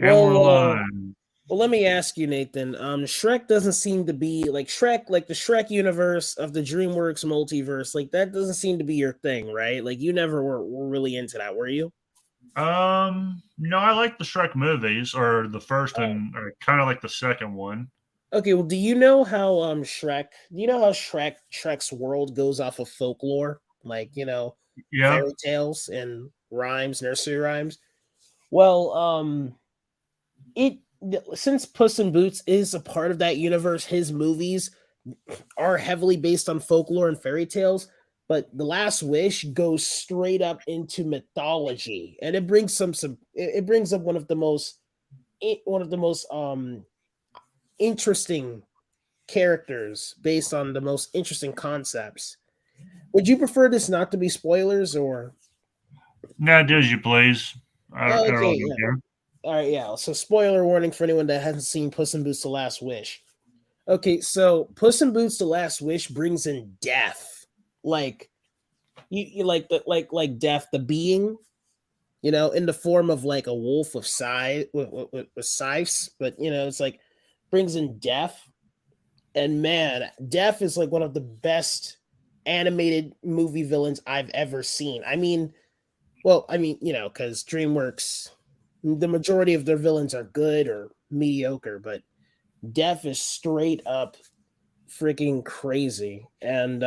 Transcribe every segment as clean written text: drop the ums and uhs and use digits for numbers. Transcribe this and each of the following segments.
And Well, we're live. let me ask you, Nathan. Shrek doesn't seem to be like Shrek, like the Shrek universe of the DreamWorks multiverse. Like that doesn't seem to be your thing, right? Like you never were really into that, were you? No, I like the Shrek movies, or the first Oh, and kind of like the second one. okay. Well, do you know how Shrek? Do you know how Shrek's world goes off of folklore, like Yeah. fairy tales and rhymes, nursery rhymes? Well, it since Puss in Boots is a part of that universe, his movies are heavily based on folklore and fairy tales, but The Last Wish goes straight up into mythology, and it brings it brings up one of the most interesting characters based on the most interesting concepts. Would you prefer this not to be spoilers or Nah, do as you please. I okay, really don't yeah. care. All right, yeah. So spoiler warning for anyone that hasn't seen Puss in Boots The Last Wish. Okay, so Puss in Boots The Last Wish brings in death. Like you like the like death, the being, in the form of like a wolf with scythe with scythes, but it's like brings in death. And man, Death is like one of the best animated movie villains I've ever seen. Because DreamWorks, the majority of their villains are good or mediocre, but Death is straight up freaking crazy. And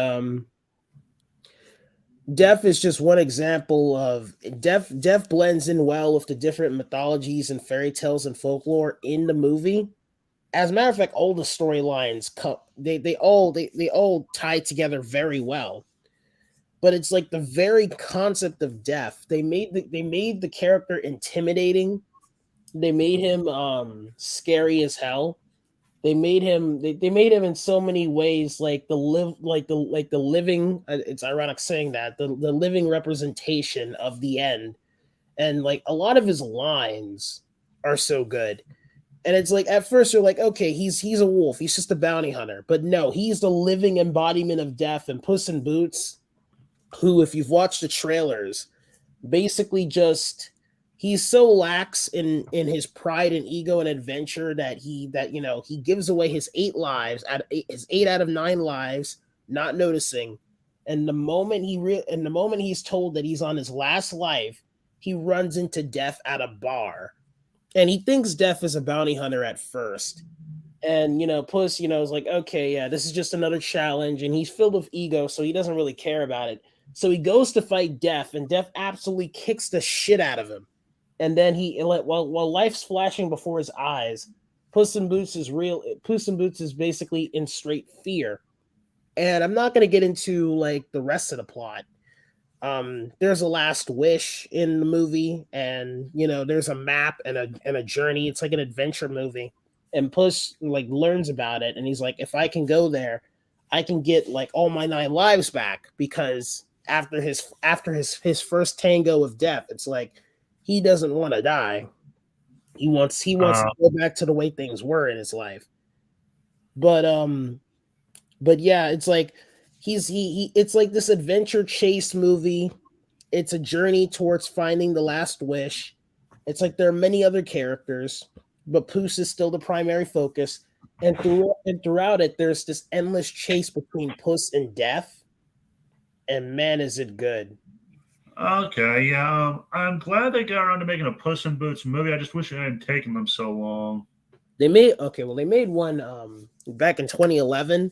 Death is just one example of Death blends in well with the different mythologies and fairy tales and folklore in the movie. As a matter of fact, all the storylines they all tie together very well. But it's like the very concept of Death. They made the character intimidating. They made him scary as hell. They made him in so many ways like the living, it's ironic saying that, the living representation of the end. And like a lot of his lines are so good. And it's like at first you're like, okay, he's a wolf, he's just a bounty hunter. But no, he's the living embodiment of death. And Puss in Boots, who, if you've watched the trailers, basically just he's so lax in his pride and ego and adventure that he gives away his his 8 out of 9 lives, not noticing. And the moment he's told that he's on his last life, he runs into Death at a bar, and he thinks Death is a bounty hunter at first. And Puss, is like, okay, yeah, this is just another challenge, and he's filled with ego, so he doesn't really care about it. So he goes to fight Death, and Death absolutely kicks the shit out of him. And then while life's flashing before his eyes, Puss in Boots is basically in straight fear. And I'm not gonna get into like the rest of the plot. There's a last wish in the movie, and there's a map and a journey. It's like an adventure movie, and Puss like learns about it, and he's like, if I can go there, I can get like all my 9 lives back. Because after his first tango with death, it's like he doesn't want to die. He wants Uh, to go back to the way things were in his life. But yeah, it's like it's like this adventure chase movie. It's a journey towards finding the last wish. It's like there are many other characters, but Poos is still the primary focus. And throughout it, there's this endless chase between Puss and Death, and man, is it good. okay, yeah. I'm glad they got around to making a Puss in Boots movie. I just wish it hadn't taken them so long. They made one back in 2011.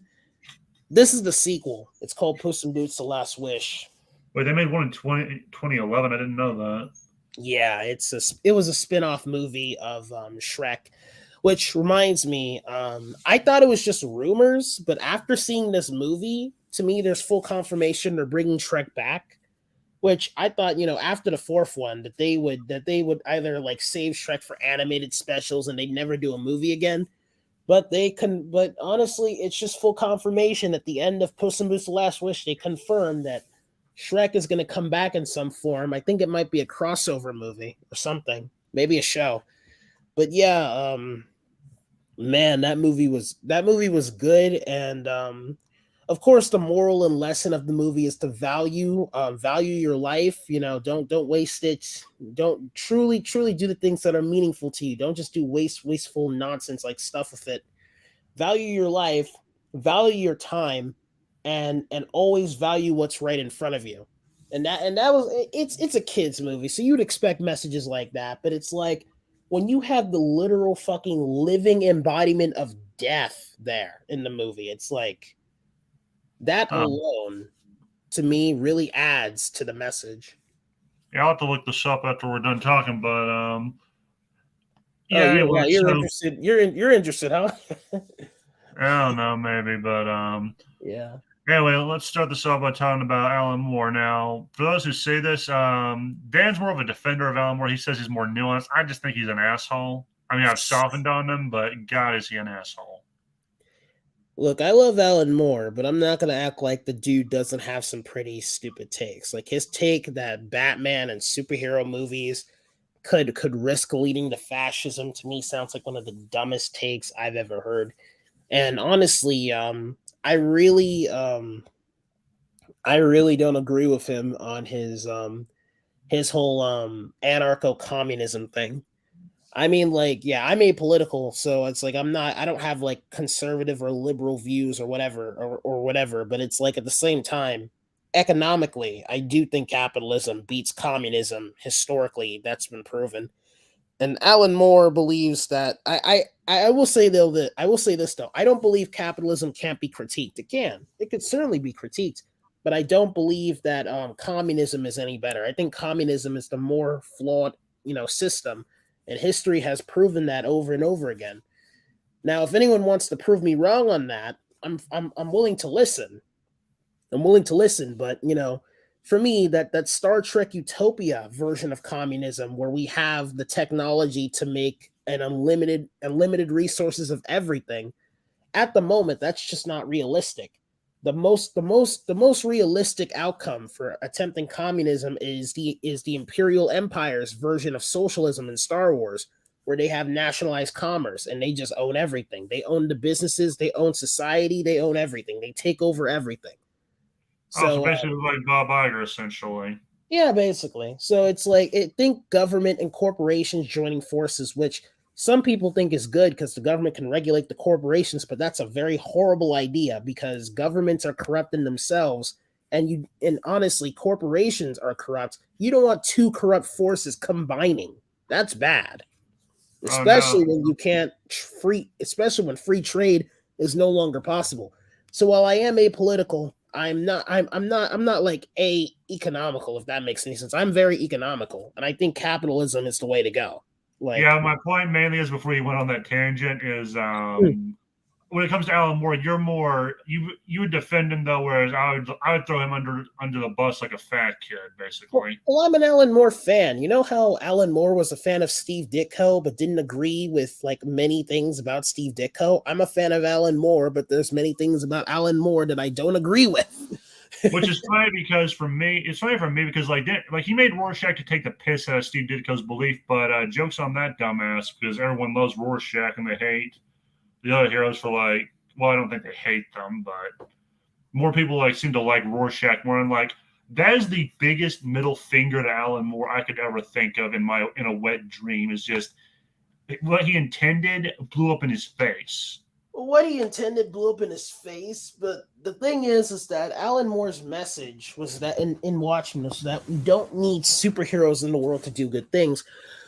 This is the sequel. It's called Puss in Boots: The Last Wish. Wait, they made one in 2011. I didn't know that. Yeah, it was a spin-off movie of Shrek, which reminds me, I thought it was just rumors, but after seeing this movie, to me there's full confirmation they're bringing Shrek back, which I thought, after the fourth one, that they would either like save Shrek for animated specials and they'd never do a movie again. But honestly, it's just full confirmation. At the end of Puss in Boots: The Last Wish, they confirmed that Shrek is going to come back in some form. I think it might be a crossover movie or something, maybe a show. But yeah, man, that movie was good. And of course, the moral and lesson of the movie is to value your life. Don't waste it. Don't truly do the things that are meaningful to you. Don't just do wasteful nonsense like stuff with it. Value your life, value your time, and always value what's right in front of you. And that was it's a kids movie, so you'd expect messages like that, but it's like when you have the literal fucking living embodiment of death there in the movie, it's like that Um, alone to me really adds to the message. yeah, I'll have to look this up after we're done talking. But Oh, yeah. Anyway, you're so interested. You're interested, huh? I don't know, maybe, but Yeah. anyway, let's start this off by talking about Alan Moore. Now, for those who say this, Dan's more of a defender of Alan Moore. He says he's more nuanced. I just think he's an asshole. I mean, I've softened on him, but God, is he an asshole? Look, I love Alan Moore, but I'm not gonna act like the dude doesn't have some pretty stupid takes. Like his take that Batman and superhero movies could risk leading to fascism to me sounds like one of the dumbest takes I've ever heard. And honestly, I really I really don't agree with him on his whole anarcho communism thing. I mean, like, yeah, I'm apolitical, so it's like I don't have like conservative or liberal views or whatever, or whatever, but it's like at the same time, economically, I do think capitalism beats communism historically. That's been proven. And Alan Moore believes that I will say though that I will say this though. I don't believe capitalism can't be critiqued. It can. It could certainly be critiqued, but I don't believe that communism is any better. I think communism is the more flawed, system, and history has proven that over and over again. Now, if anyone wants to prove me wrong on that, I'm willing to listen. I'm willing to listen, but for me, that Star Trek Utopia version of communism, where we have the technology to make an unlimited resources of everything, at the moment, that's just not realistic. The most realistic outcome for attempting communism is the imperial empire's version of socialism in Star Wars, where they have nationalized commerce and they just own everything. They own the businesses, they own society, they own everything. They take over everything. Oh, so So basically, like Bob Iger, essentially. yeah, basically. So it's like think government and corporations joining forces, which some people think is good because the government can regulate the corporations, but that's a very horrible idea because governments are corrupt in themselves, and honestly, corporations are corrupt. You don't want two corrupt forces combining. That's bad, Oh no. especially when you can't especially when free trade is no longer possible. So while I am apolitical, I'm not like a economical, if that makes any sense. I'm very economical, and I think capitalism is the way to go. Yeah, Like, my point mainly is before you went on that tangent is hmm. when it comes to Alan Moore, you're more you would defend him though, whereas I would throw him under the bus like a fat kid, well, basically. well, I'm an Alan Moore fan. You know how Alan Moore was a fan of Steve Ditko, but didn't agree with like many things about Steve Ditko. I'm a fan of Alan Moore, but there's many things about Alan Moore that I don't agree with. Which is funny because for me, it's funny for me because like he made Rorschach to take the piss out of Steve Ditko's belief, but jokes on that dumbass because everyone loves Rorschach and they hate the other heroes for like. Well, I don't think they hate them, but more people like seem to like Rorschach more. And like that is the biggest middle finger to Alan Moore I could ever think of in a wet dream. Is just what he intended blew up in his face. What he intended blew up in his face, but the thing is that Alan Moore's message was that in watching this, that we don't need superheroes in the world to do good things,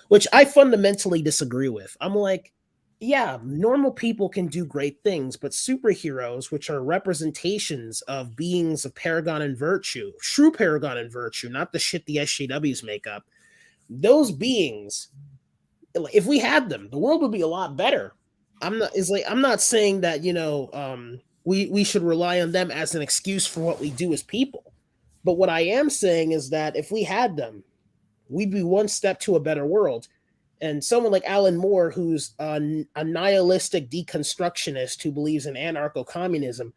which I fundamentally disagree with. I'm like, yeah, normal people can do great things, but superheroes, which are representations of beings of paragon and virtue, true paragon and virtue, not the shit the SJWs make up, those beings, if we had them, the world would be a lot better. I'm not saying that we should rely on them as an excuse for what we do as people. But what I am saying is that if we had them, we'd be one step to a better world. And someone like Alan Moore, who's a nihilistic deconstructionist who believes in anarcho communism,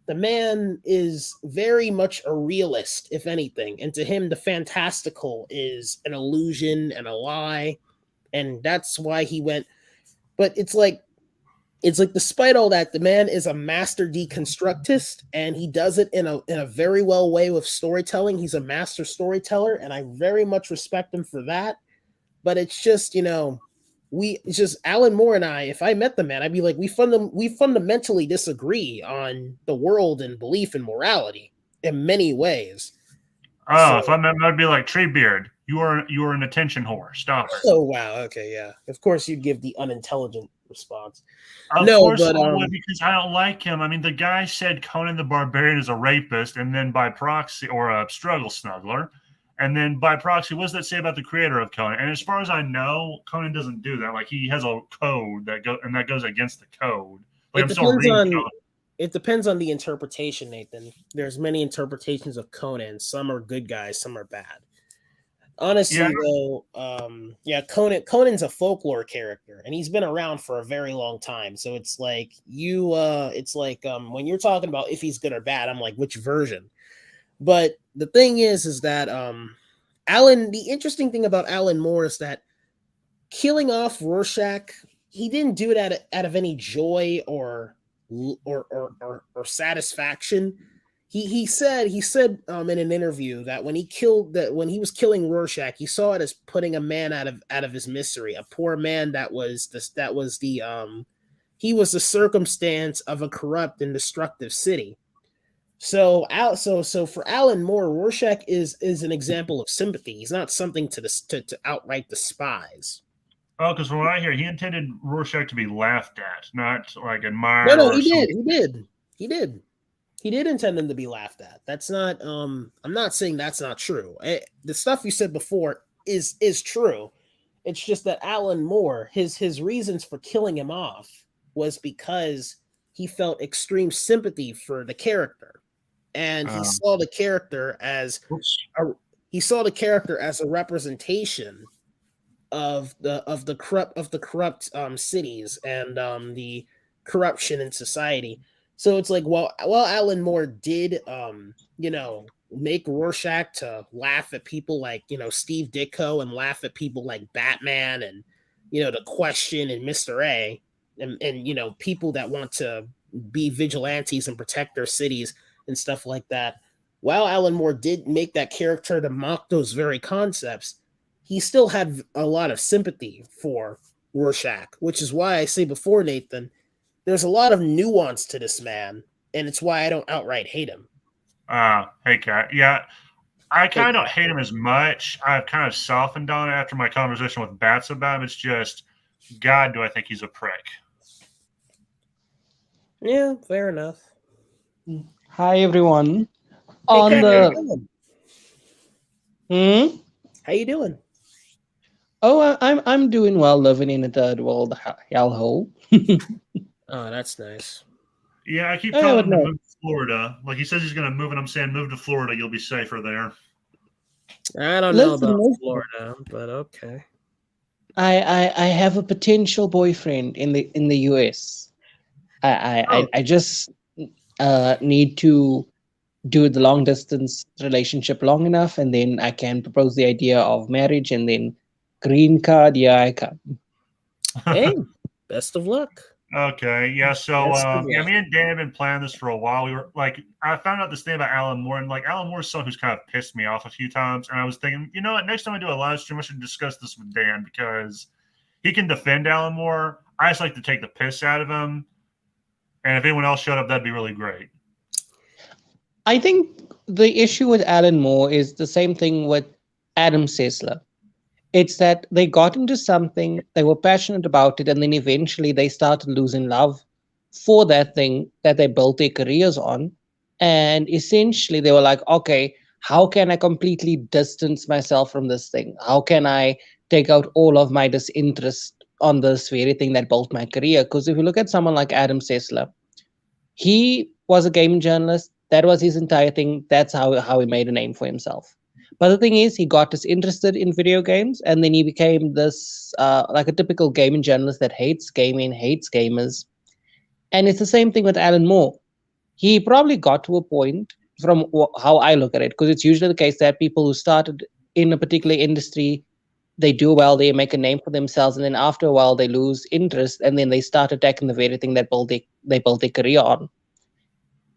the man is very much a realist, if anything. And to him, the fantastical is an illusion and a lie. And that's why he went. But it's like it's like despite all that, the man is a master deconstructist, and he does it in a very well way with storytelling. He's a master storyteller, and I very much respect him for that. But it's just, it's just Alan Moore and I. If I met the man, I'd be like, we fundamentally disagree on the world and belief and morality in many ways. Oh, so I'd be like, Treebeard, you are an attention whore. Stop it. Oh wow, okay, yeah. Of course, you'd give the unintelligent response. Of course, I would, because I don't like him. I mean, the guy said Conan the Barbarian is a rapist, and then by proxy, or a struggle snuggler, and then by proxy, what does that say about the creator of Conan? And as far as I know, Conan doesn't do that. Like, he has a code that goes against the code. Like, it depends on the interpretation, Nathan. There's many interpretations of Conan. Some are good guys, some are bad. Honestly, though, Conan's a folklore character, and he's been around for a very long time. So it's like when you're talking about if he's good or bad, I'm like, which version? But the thing is that the interesting thing about Alan Moore is that killing off Rorschach, he didn't do it out of any joy or satisfaction. He said in an interview that when he was killing Rorschach, he saw it as putting a man out of his misery, a poor man he was the circumstance of a corrupt and destructive city. So for Alan Moore, Rorschach is an example of sympathy. He's not something to outright despise. Oh, because from what I hear, he intended Rorschach to be laughed at, not like admired. No, he did. He did intend him to be laughed at. That's not. I'm not saying that's not true. The stuff you said before is true. It's just that Alan Moore, his reasons for killing him off was because he felt extreme sympathy for the character, and he saw the character as a representation of the corrupt cities and the corruption in society. So it's like, while Alan Moore did, make Rorschach to laugh at people like, Steve Ditko, and laugh at people like Batman and, The Question and Mr. A, and people that want to be vigilantes and protect their cities and stuff like that. While Alan Moore did make that character to mock those very concepts, he still had a lot of sympathy for Rorschach, which is why I say before, Nathan, there's a lot of nuance to this man, and it's why I don't outright hate him. Hey, Kat. Yeah, I kind of don't hate him as much. I've kind of softened on it after my conversation with Bats about him. It's just, God, do I think he's a prick. Yeah, fair enough. Hi, everyone. Hey, Kat, how you doing? Oh, I'm doing well, living in a third world hellhole. Oh, that's nice. Yeah, I keep telling him to move to Florida. Like, he says he's going to move, and I'm saying, move to Florida. You'll be safer there. I don't know about Florida, but okay. I have a potential boyfriend in the US. I just need to do the long distance relationship long enough, and then I can propose the idea of marriage, and then green card. Yeah, I come. Hey, best of luck. Okay, yeah. So, me and Dan have been planning this for a while. We were like, I found out this thing about Alan Moore, and like Alan Moore's someone who's kind of pissed me off a few times. And I was thinking, you know what? Next time I do a live stream, I should discuss this with Dan, because he can defend Alan Moore. I just like to take the piss out of him. And if anyone else showed up, that'd be really great. I think the issue with Alan Moore is the same thing with Adam Sessler. It's that they got into something, they were passionate about it, and then eventually they started losing love for that thing that they built their careers on. And essentially they were like, okay, how can I completely distance myself from this thing? How can I take out all of my disinterest on this very thing that built my career? Because if you look at someone like Adam Sessler, he was a gaming journalist. That was his entire thing. That's how he made a name for himself. But the thing is, he got disinterested in video games, and then he became this like a typical gaming journalist that hates gaming, hates gamers. And it's the same thing with Alan Moore. He probably got to a point, from how I look at it, because it's usually the case that people who started in a particular industry, they do well, they make a name for themselves, and then after a while they lose interest, and then they start attacking the very thing that they built their career on.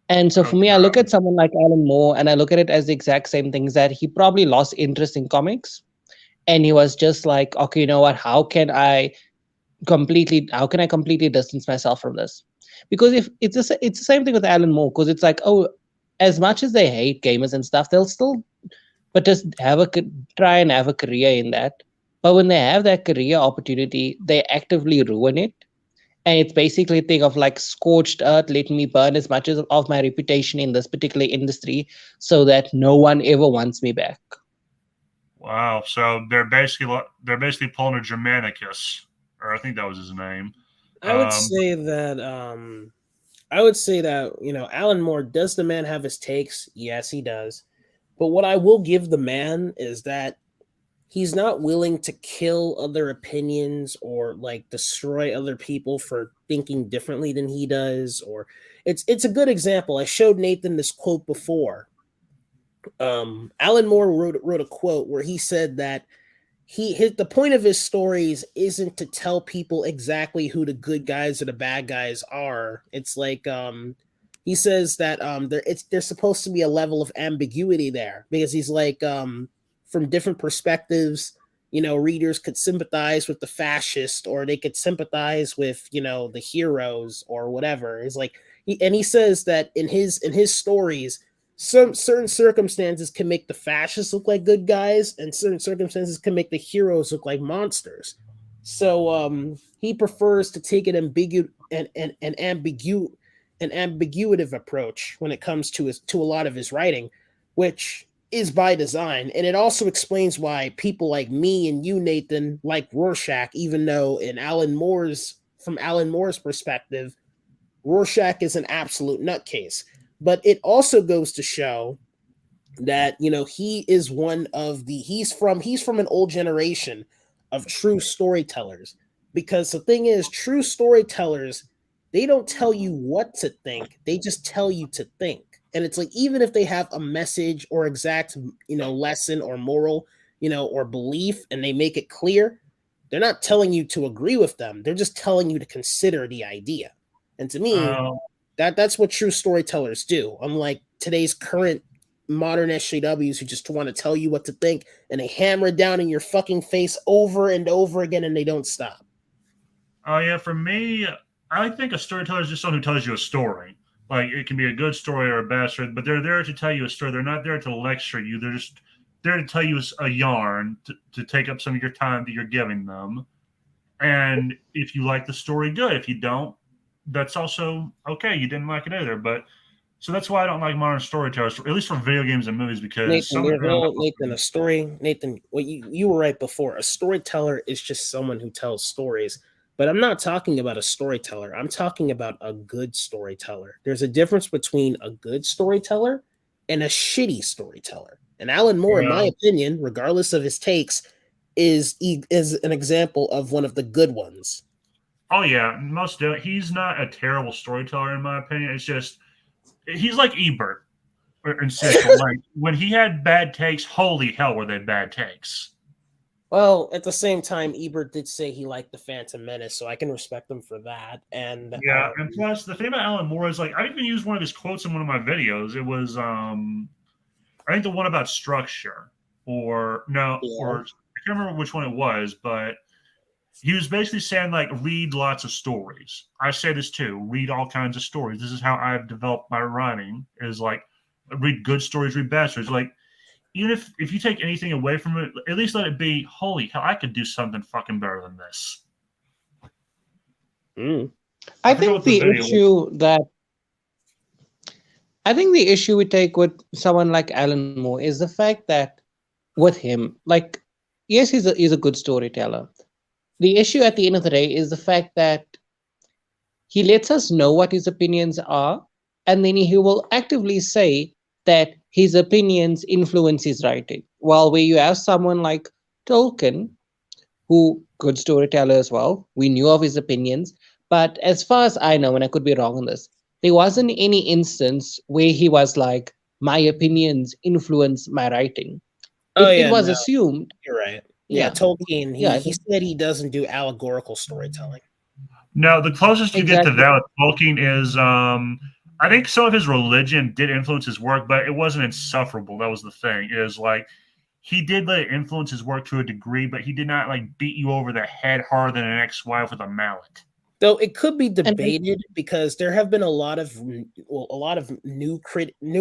And so for me, I look at someone like Alan Moore, and I look at it as the exact same things, that he probably lost interest in comics, and he was just like, okay, you know what? How can I completely distance myself from this? Because if it's the same thing with Alan Moore, because it's like, oh, as much as they hate gamers and stuff, they'll still but just try and have a career in that. But when they have that career opportunity, they actively ruin it. And it's basically a thing of like scorched earth, let me burn as much of my reputation in this particular industry so that no one ever wants me back. Wow. So they're basically pulling a Germanicus, or I think that was his name. I would say that Alan Moore, does the man have his takes? Yes, he does. But what I will give the man is that he's not willing to kill other opinions or like destroy other people for thinking differently than he does. Or it's a good example. I showed Nathan this quote before. Alan Moore wrote a quote where he said that the point of his stories isn't to tell people exactly who the good guys or the bad guys are. It's like he says that there's supposed to be a level of ambiguity there, because he's like from different perspectives, readers could sympathize with the fascist, or they could sympathize with the heroes or whatever. It's like he says that in his stories, some certain circumstances can make the fascists look like good guys, and certain circumstances can make the heroes look like monsters. So he prefers to take an ambiguative approach when it comes to a lot of his writing, which is by design. And it also explains why people like me and you, Nathan, like Rorschach, even though from Alan Moore's perspective, Rorschach is an absolute nutcase. But it also goes to show that he's from an old generation of true storytellers. Because the thing is, true storytellers, they don't tell you what to think, they just tell you to think. And it's like, even if they have a message or exact lesson or moral or belief, and they make it clear, they're not telling you to agree with them, they're just telling you to consider the idea. And to me, that's what true storytellers do, unlike today's current modern SJWs who just want to tell you what to think, and they hammer it down in your fucking face over and over again, and they don't stop. Oh yeah, for me, I think a storyteller is just someone who tells you a story. Like, it can be a good story or a bad story, but they're there to tell you a story. They're not there to lecture you. They're just there to tell you a yarn, to take up some of your time that you're giving them. And if you like the story, good. If you don't, that's also okay. You didn't like it either. But so that's why I don't like modern storytellers, at least for video games and movies, because Nathan, well, you were right before. A storyteller is just someone who tells stories. But I'm not talking about a storyteller. I'm talking about a good storyteller. There's a difference between a good storyteller and a shitty storyteller. And Alan Moore, in my opinion, regardless of his takes, is an example of one of the good ones. Oh yeah, he's not a terrible storyteller in my opinion. It's just he's like Ebert in Central. Like, when he had bad takes, holy hell, were they bad takes? Well, at the same time, Ebert did say he liked the Phantom Menace, so I can respect him for that. And yeah, and plus the thing about Alan Moore is, like, I even used one of his quotes in one of my videos. It was I think the one about structure, or I can't remember which one it was, but he was basically saying, like, read lots of stories. I say this too, read all kinds of stories. This is how I've developed my writing, is like, read good stories, read bad stories. Like, even if you take anything away from it, at least let it be, holy hell, I could do something fucking better than this. I think the issue we take with someone like Alan Moore is the fact that with him, like, yes, he's a good storyteller. The issue at the end of the day is the fact that he lets us know what his opinions are, and then he will actively say that his opinions influence his writing. While where you have someone like Tolkien, who, good storyteller as well, we knew of his opinions, but as far as I know, and I could be wrong on this, there wasn't any instance where he was like, my opinions influence my writing. It was assumed. You're right. Yeah, Yeah. Tolkien. Yeah, I He think said he doesn't do allegorical storytelling. No, the closest you get to exactly. that with Tolkien is I think some of his religion did influence his work, but it wasn't insufferable. That was the thing. Is like he did let it influence his work to a degree, but he did not like beat you over the head harder than an ex-wife with a mallet. Though it could be And debated because there have been a lot of new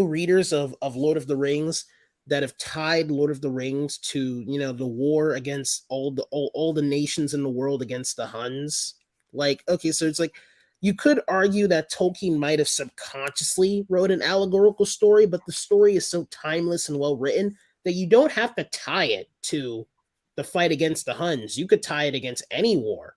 readers of Lord of the Rings that have tied Lord of the Rings to the war against all the nations in the world against the Huns. Like, okay, so it's like you could argue that Tolkien might have subconsciously wrote an allegorical story, but the story is so timeless and well written that you don't have to tie it to the fight against the Huns. You could tie it against any war.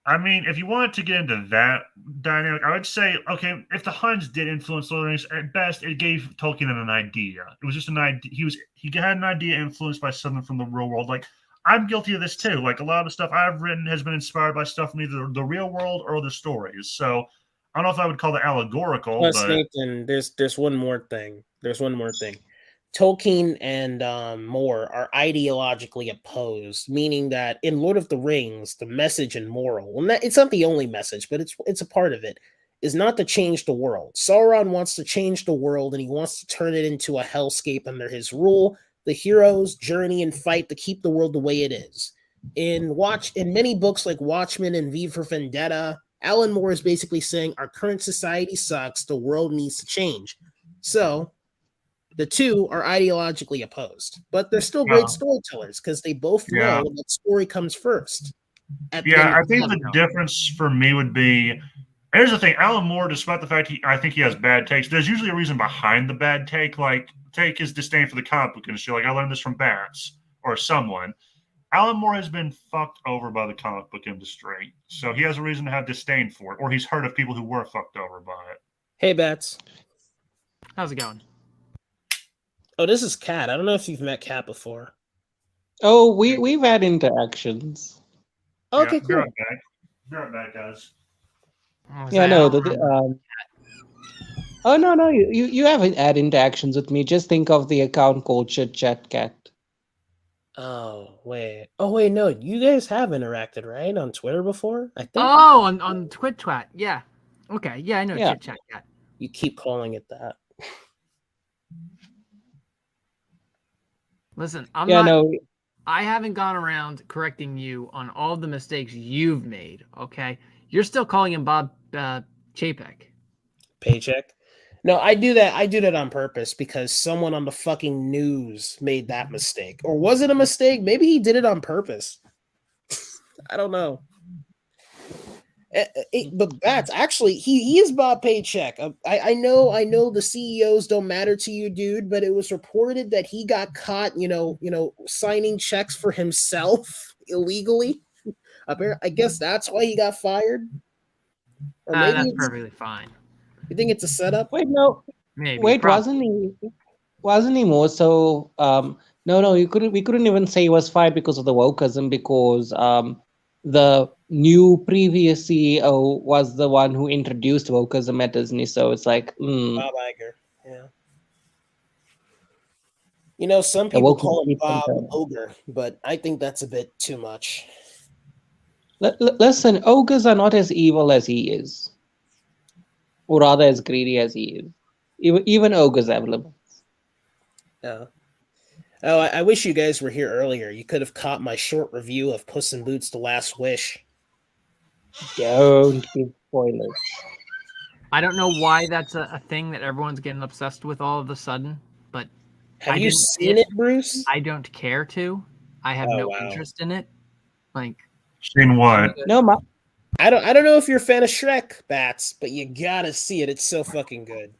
I mean, if you wanted to get into that dynamic, I would say, okay, if the Huns did influence Lord of the Rings, at best, it gave Tolkien an idea. It was just an idea. He had an idea influenced by something from the real world. Like I'm guilty of this too. Like a lot of the stuff I've written has been inspired by stuff from either the real world or the stories. So I don't know if I would call it allegorical, Plus, but Nathan, there's one more thing. There's one more thing. Tolkien and Moore are ideologically opposed, meaning that in Lord of the Rings, the message and moral, and it's not the only message, but it's a part of it, is not to change the world. Sauron wants to change the world, and he wants to turn it into a hellscape under his rule. The heroes journey and fight to keep the world the way it is. In many books like Watchmen and V for Vendetta, Alan Moore is basically saying our current society sucks. The world needs to change. So the two are ideologically opposed, but they're still great storytellers because they both yeah, know that story comes first. At the end yeah. of I the think day. the difference for me would be. Here's the thing, Alan Moore, despite the fact I think he has bad takes, there's usually a reason behind the bad take. Like take his disdain for the comic book industry. Like I learned this from Bats or someone. Alan Moore has been fucked over by the comic book industry, so he has a reason to have disdain for it, or he's heard of people who were fucked over by it. Hey, Bats. How's it going? Oh, this is Kat. I don't know if you've met Kat before. Oh, we've had interactions. Okay, Yeah, cool. be right back. Be right back, guys. Yeah, no. Oh no, you haven't had interactions with me. Just think of the account called Chit Chat Cat. Oh wait. No. You guys have interacted, right, on Twitter before? I think. Oh, on Twit. Yeah. Okay. Yeah, I know Yeah. Chit Chat Cat. You keep calling it that. Listen, I haven't gone around correcting you on all the mistakes you've made. Okay, you're still calling him Bob Chapek. Paycheck. No, I do that. I do that on purpose because someone on the fucking news made that mistake. Or was it a mistake? Maybe he did it on purpose. I don't know. But Bats, actually, he is Bob Paycheck. I know the CEOs don't matter to you, dude, but it was reported that he got caught, signing checks for himself illegally. I guess that's why he got fired. Or maybe That's perfectly fine. You think it's a setup? Wait, no. Maybe. Wait, probably. wasn't he more so? No, we couldn't even say he was fired because of the wokeism, because the new previous CEO was the one who introduced wokeism at Disney. So it's like, Bob Iger. Yeah. Some people call him Bob Ogre, but I think that's a bit too much. Listen, ogres are not as evil as he is, or rather as greedy as he is. Even ogres have limits. Yeah. Oh, I wish you guys were here earlier. You could have caught my short review of Puss in Boots: The Last Wish. Don't give spoilers. I don't know why that's a thing that everyone's getting obsessed with all of a sudden, but have you seen it, Bruce? I don't care to. I have no interest in it. Like, seen what? No, I don't know if you're a fan of Shrek, Bats, but you gotta see it. It's so fucking good.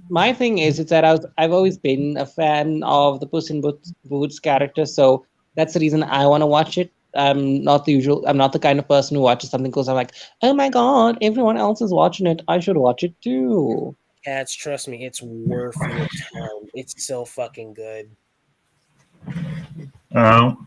My thing is, it's that I've always been a fan of the Puss in Boots character, so that's the reason I want to watch it. I'm not the kind of person who watches something because I'm like, oh my god, everyone else is watching it, I should watch it too. Cats, trust me, it's worth your time. It's so fucking good. You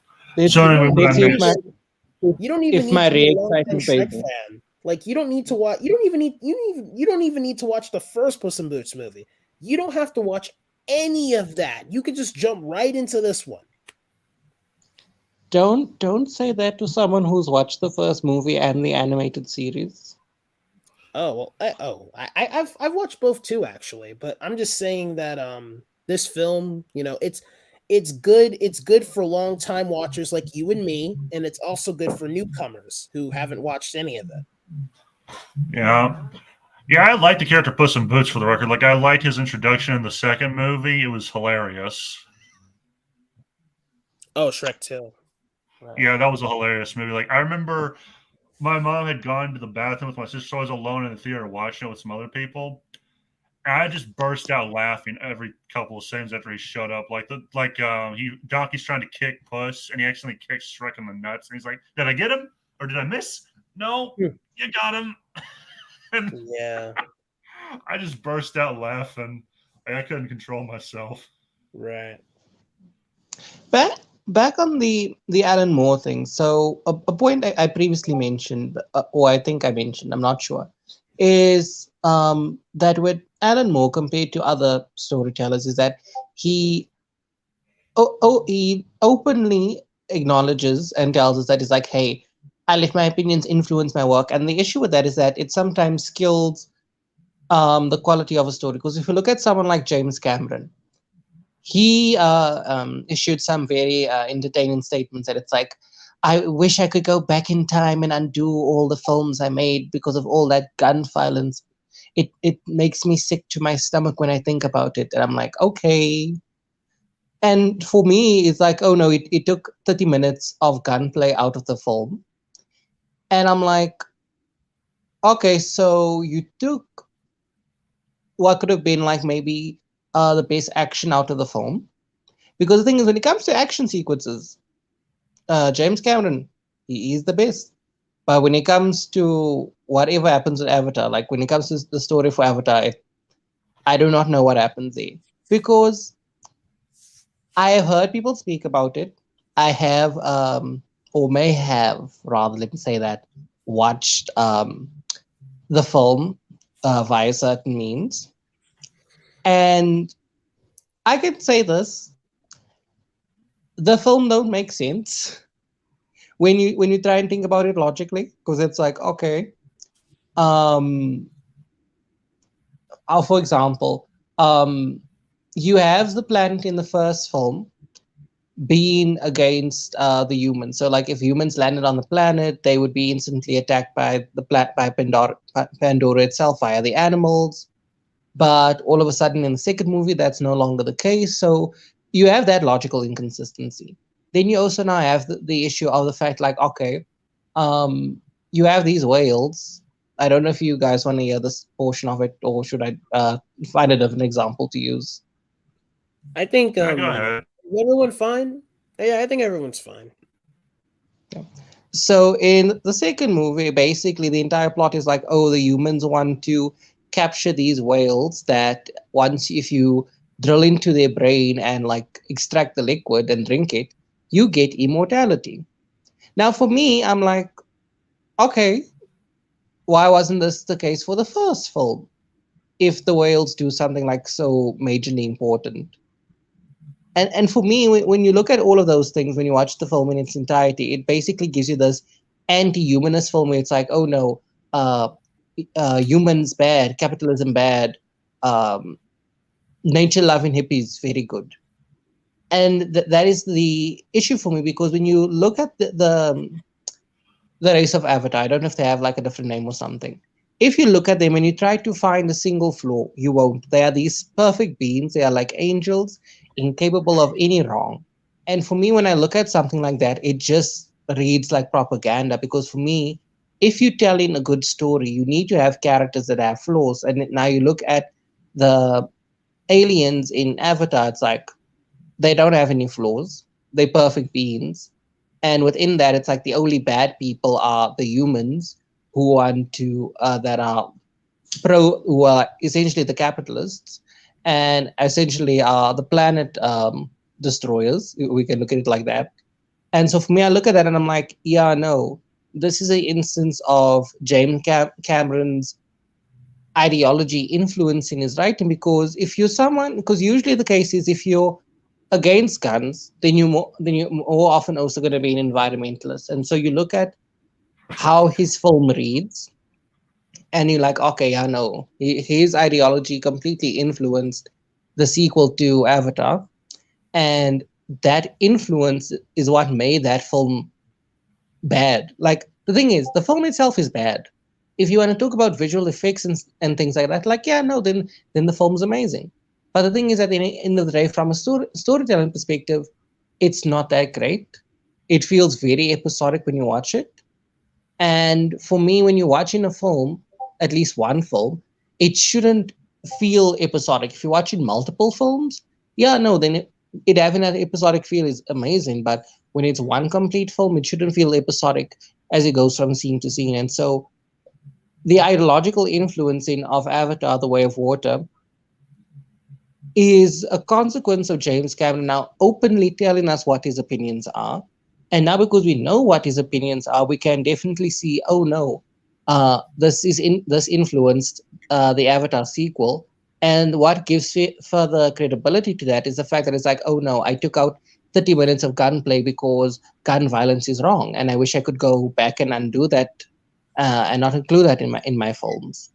don't even need to be a long-time Shrek fan. Like, you don't need to watch. You don't even need to watch the first Puss in Boots movie. You don't have to watch any of that. You could just jump right into this one. Don't say that to someone who's watched the first movie and the animated series. Oh well, I've watched both too actually, but I'm just saying that this film, it's good. It's good for long time watchers like you and me, and it's also good for newcomers who haven't watched any of it. Yeah. Yeah, I liked the character Puss in Boots for the record. Like, I liked his introduction in the second movie. It was hilarious. Oh, Shrek 2. Right. Yeah, that was a hilarious movie. Like, I remember my mom had gone to the bathroom with my sister, so I was alone in the theater watching it with some other people. And I just burst out laughing every couple of seconds after he showed up. Donkey's trying to kick Puss, and he accidentally kicks Shrek in the nuts, and he's like, "Did I get him or did I miss? No, you got him." And Yeah. I just burst out laughing. I couldn't control myself. Right. Back on the Alan Moore thing. So a point I previously mentioned, or I think I mentioned, I'm not sure, is that with Alan Moore compared to other storytellers, is that he he openly acknowledges and tells us that he's like, hey, I let my opinions influence my work. And the issue with that is that it sometimes kills the quality of a story. Because if you look at someone like James Cameron, he issued some very entertaining statements that it's like, I wish I could go back in time and undo all the films I made because of all that gun violence. It makes me sick to my stomach when I think about it. And I'm like, okay. And for me, it's like, oh no, it took 30 minutes of gunplay out of the film. And I'm like, okay, so you took what could have been like maybe the best action out of the film. Because the thing is, when it comes to action sequences, James Cameron, he is the best. But when it comes to whatever happens with Avatar, like when it comes to the story for Avatar, I do not know what happens there. Because I have heard people speak about it. I have, or may have, rather, let me say that, watched the film via certain means. And I can say this, the film don't make sense when you try and think about it logically, because it's like, okay, for example, you have the planet in the first film being against the humans. So like if humans landed on the planet, they would be instantly attacked by by Pandora itself via the animals. But all of a sudden in the second movie, that's no longer the case. So you have that logical inconsistency. Then you also now have the issue of the fact like, okay, you have these whales. I don't know if you guys want to hear this portion of it, or should I find a different example to use? I think Go ahead. is everyone fine? Yeah, I think everyone's fine. Yeah. So in the second movie, basically the entire plot is like, oh, the humans want to capture these whales that once if you drill into their brain and like extract the liquid and drink it, you get immortality. Now for me, I'm like, okay, why wasn't this the case for the first film? If the whales do something like so majorly important. And for me, when you look at all of those things, when you watch the film in its entirety, it basically gives you this anti-humanist film where it's like, oh no, humans bad, capitalism bad, nature loving hippies very good. And that is the issue for me, because when you look at the race of Avatar, I don't know if they have like a different name or something. If you look at them and you try to find a single flaw, you won't. They are these perfect beings. They are like angels, incapable of any wrong. And for me, when I look at something like that, it just reads like propaganda. Because for me, if you're telling a good story, you need to have characters that have flaws. And now you look at the aliens in Avatar, it's like they don't have any flaws. They're perfect beings. And within that, it's like the only bad people are the humans who want to that are who are essentially the capitalists, and essentially are the planet destroyers. We can look at it like that. And so for me, I look at that and I'm like, yeah, no, this is an instance of James Cameron's ideology influencing his writing, because if you're someone, because usually the case is if you're against guns, then you're more often also going to be an environmentalist. And so you look at how his film reads, and you're like, okay, I know his ideology completely influenced the sequel to Avatar, and that influence is what made that film bad. Like the thing is, the film itself is bad. If you want to talk about visual effects and things like that, like yeah, no, then the film's amazing. But the thing is, at the end of the day, from a storytelling perspective, it's not that great. It feels very episodic when you watch it. And for me, when you're watching a film, at least one film, it shouldn't feel episodic. If you're watching multiple films, yeah, no, then it having that episodic feel is amazing. But when it's one complete film, it shouldn't feel episodic as it goes from scene to scene. And so the ideological influencing of Avatar: The Way of Water is a consequence of James Cameron now openly telling us what his opinions are. And now, because we know what his opinions are, we can definitely see, oh no, this influenced the Avatar sequel. And what gives further credibility to that is the fact that it's like, oh no, I took out 30 minutes of gunplay because gun violence is wrong, and I wish I could go back and undo that and not include that in my films.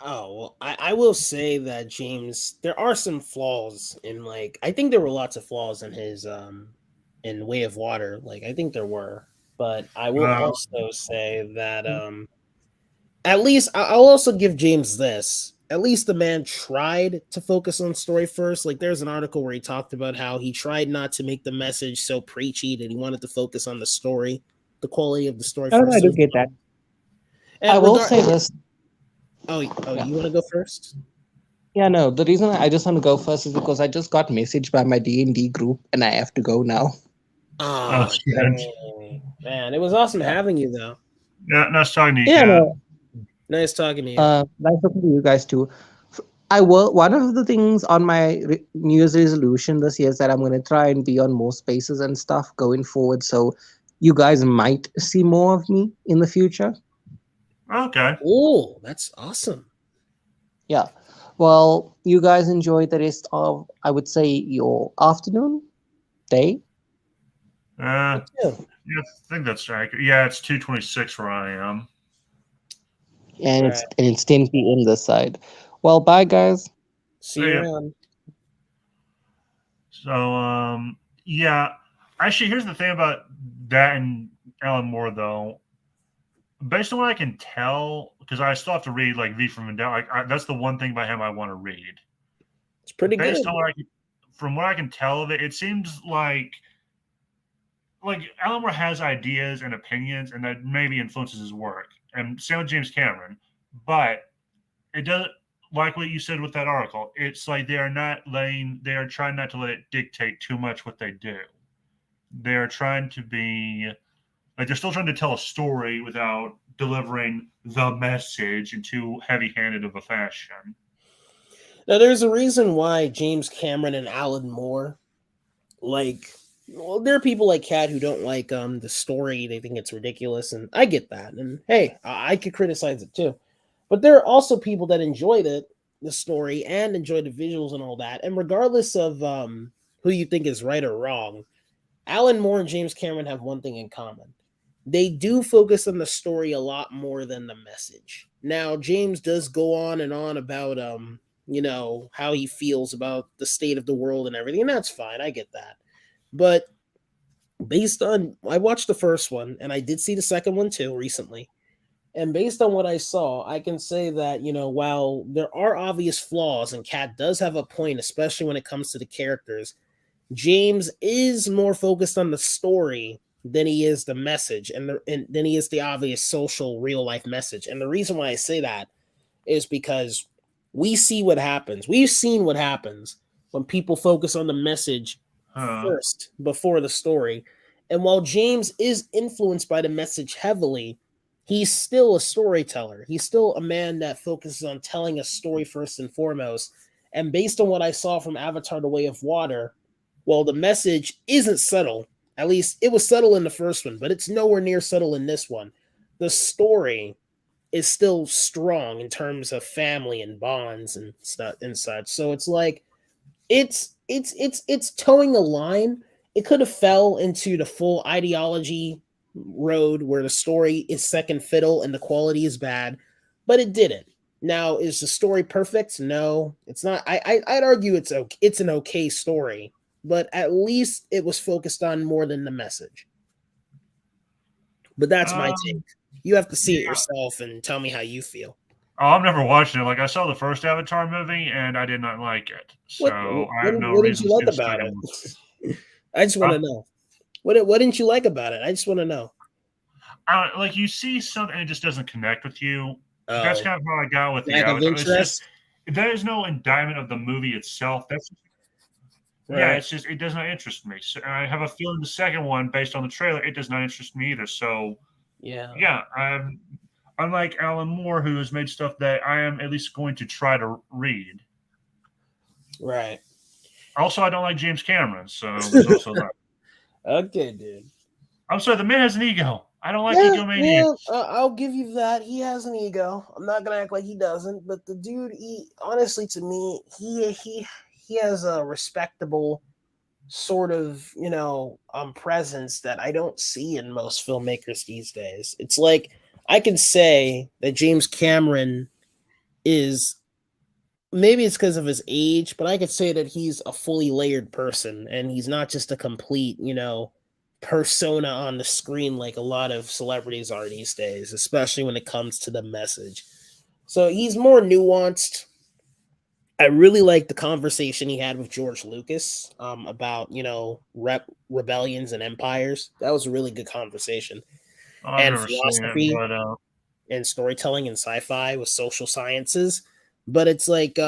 Oh, well, I will say that James, there are some flaws in like I think there were lots of flaws in his in Way of Water. Like I think there were. But I will also say that at least I'll also give James this. At least the man tried to focus on story first. Like there's an article where he talked about how he tried not to make the message so preachy that he wanted to focus on the story, the quality of the story first. I do get that. And I will say this. Oh, Yeah. You want to go first? Yeah, no. The reason I just want to go first is because I just got messaged by my D&D group, and I have to go now. Oh, man, it was awesome having you, though. Yeah, nice talking to you. Yeah, Kat. no. Nice talking to you. Nice talking to you guys too. One of the things on my New Year's resolution this year is that I'm going to try and be on more spaces and stuff going forward. So you guys might see more of me in the future. Okay. Oh, that's awesome. Yeah. Well, you guys enjoy the rest of, I would say, your afternoon, day. Yeah, I think that's right. Yeah, it's 2:26 where I am. And it's 10 p.m. this side. Well, bye, guys. See you around. So, yeah. Actually, here's the thing about that and Alan Moore, though. Based on what I can tell, because I still have to read like V for Vendetta. That's the one thing by him I want to read. It's pretty Based good. on from what I can tell of it, it seems like Alan Moore has ideas and opinions, and that maybe influences his work. And same with James Cameron, but it doesn't. Like what you said with that article, it's like they are trying not to let it dictate too much what they do. They're trying to be like they're still trying to tell a story without delivering the message in too heavy-handed of a fashion. Now, there's a reason why James Cameron and Alan Moore, there are people like Kat who don't like the story. They think it's ridiculous, and I get that. And hey, I could criticize it too. But there are also people that enjoy the story and enjoy the visuals and all that. And regardless of who you think is right or wrong, Alan Moore and James Cameron have one thing in common. They do focus on the story a lot more than the message. Now, James does go on and on about how he feels about the state of the world and everything, and that's fine. I get that. But I watched the first one, and I did see the second one too recently. And based on what I saw, I can say that, while there are obvious flaws, and Kat does have a point, especially when it comes to the characters, James is more focused on the story than he is the message, and than he is the obvious social real life message. And the reason why I say that is because we see what happens. We've seen what happens when people focus on the message first before the story. And while James is influenced by the message heavily, he's still a storyteller. He's still a man that focuses on telling a story first and foremost. And based on what I saw from Avatar: The Way of Water, well, the message isn't subtle. At least it was subtle in the first one, but it's nowhere near subtle in this one. The story is still strong in terms of family and bonds and stuff and such. So it's like it's towing a line. It could have fell into the full ideology road where the story is second fiddle and the quality is bad, but it didn't. Now, is the story perfect? No, it's not. I'd argue it's okay. It's an okay story, but at least it was focused on more than the message. But that's my take. You have to see it yourself and tell me how you feel. Oh, I've never watched it. Like I saw the first Avatar movie and I did not like it. So I have no what did reason you to like see the about second it? one. I just want to know. What didn't you like about it? I just want to know. Like you see something and it just doesn't connect with you. Oh, That's kind of how I got with the lack of Avatar. It's interest. just there is no indictment of the movie itself. That's yeah, Right. it's just it does not interest me. So I have a feeling the second one, based on the trailer, it does not interest me either. So Yeah. yeah, unlike Alan Moore, who has made stuff that I am at least going to try to read. Right. Also, I don't like James Cameron, so there's also that. Okay, dude. I'm sorry, the man has an ego. I don't like Yeah, egomaniacs. I'll give you that. He has an ego. I'm not gonna act like he doesn't, but the dude, honestly, to me, he has a respectable sort of presence that I don't see in most filmmakers these days. It's like I can say that James Cameron is, maybe it's because of his age, but I could say that he's a fully layered person and he's not just a complete, persona on the screen like a lot of celebrities are these days, especially when it comes to the message. So he's more nuanced. I really like the conversation he had with George Lucas about, rebellions and empires. That was a really good conversation. I've And never seen it, philosophy but and storytelling and sci-fi with social sciences. But it's like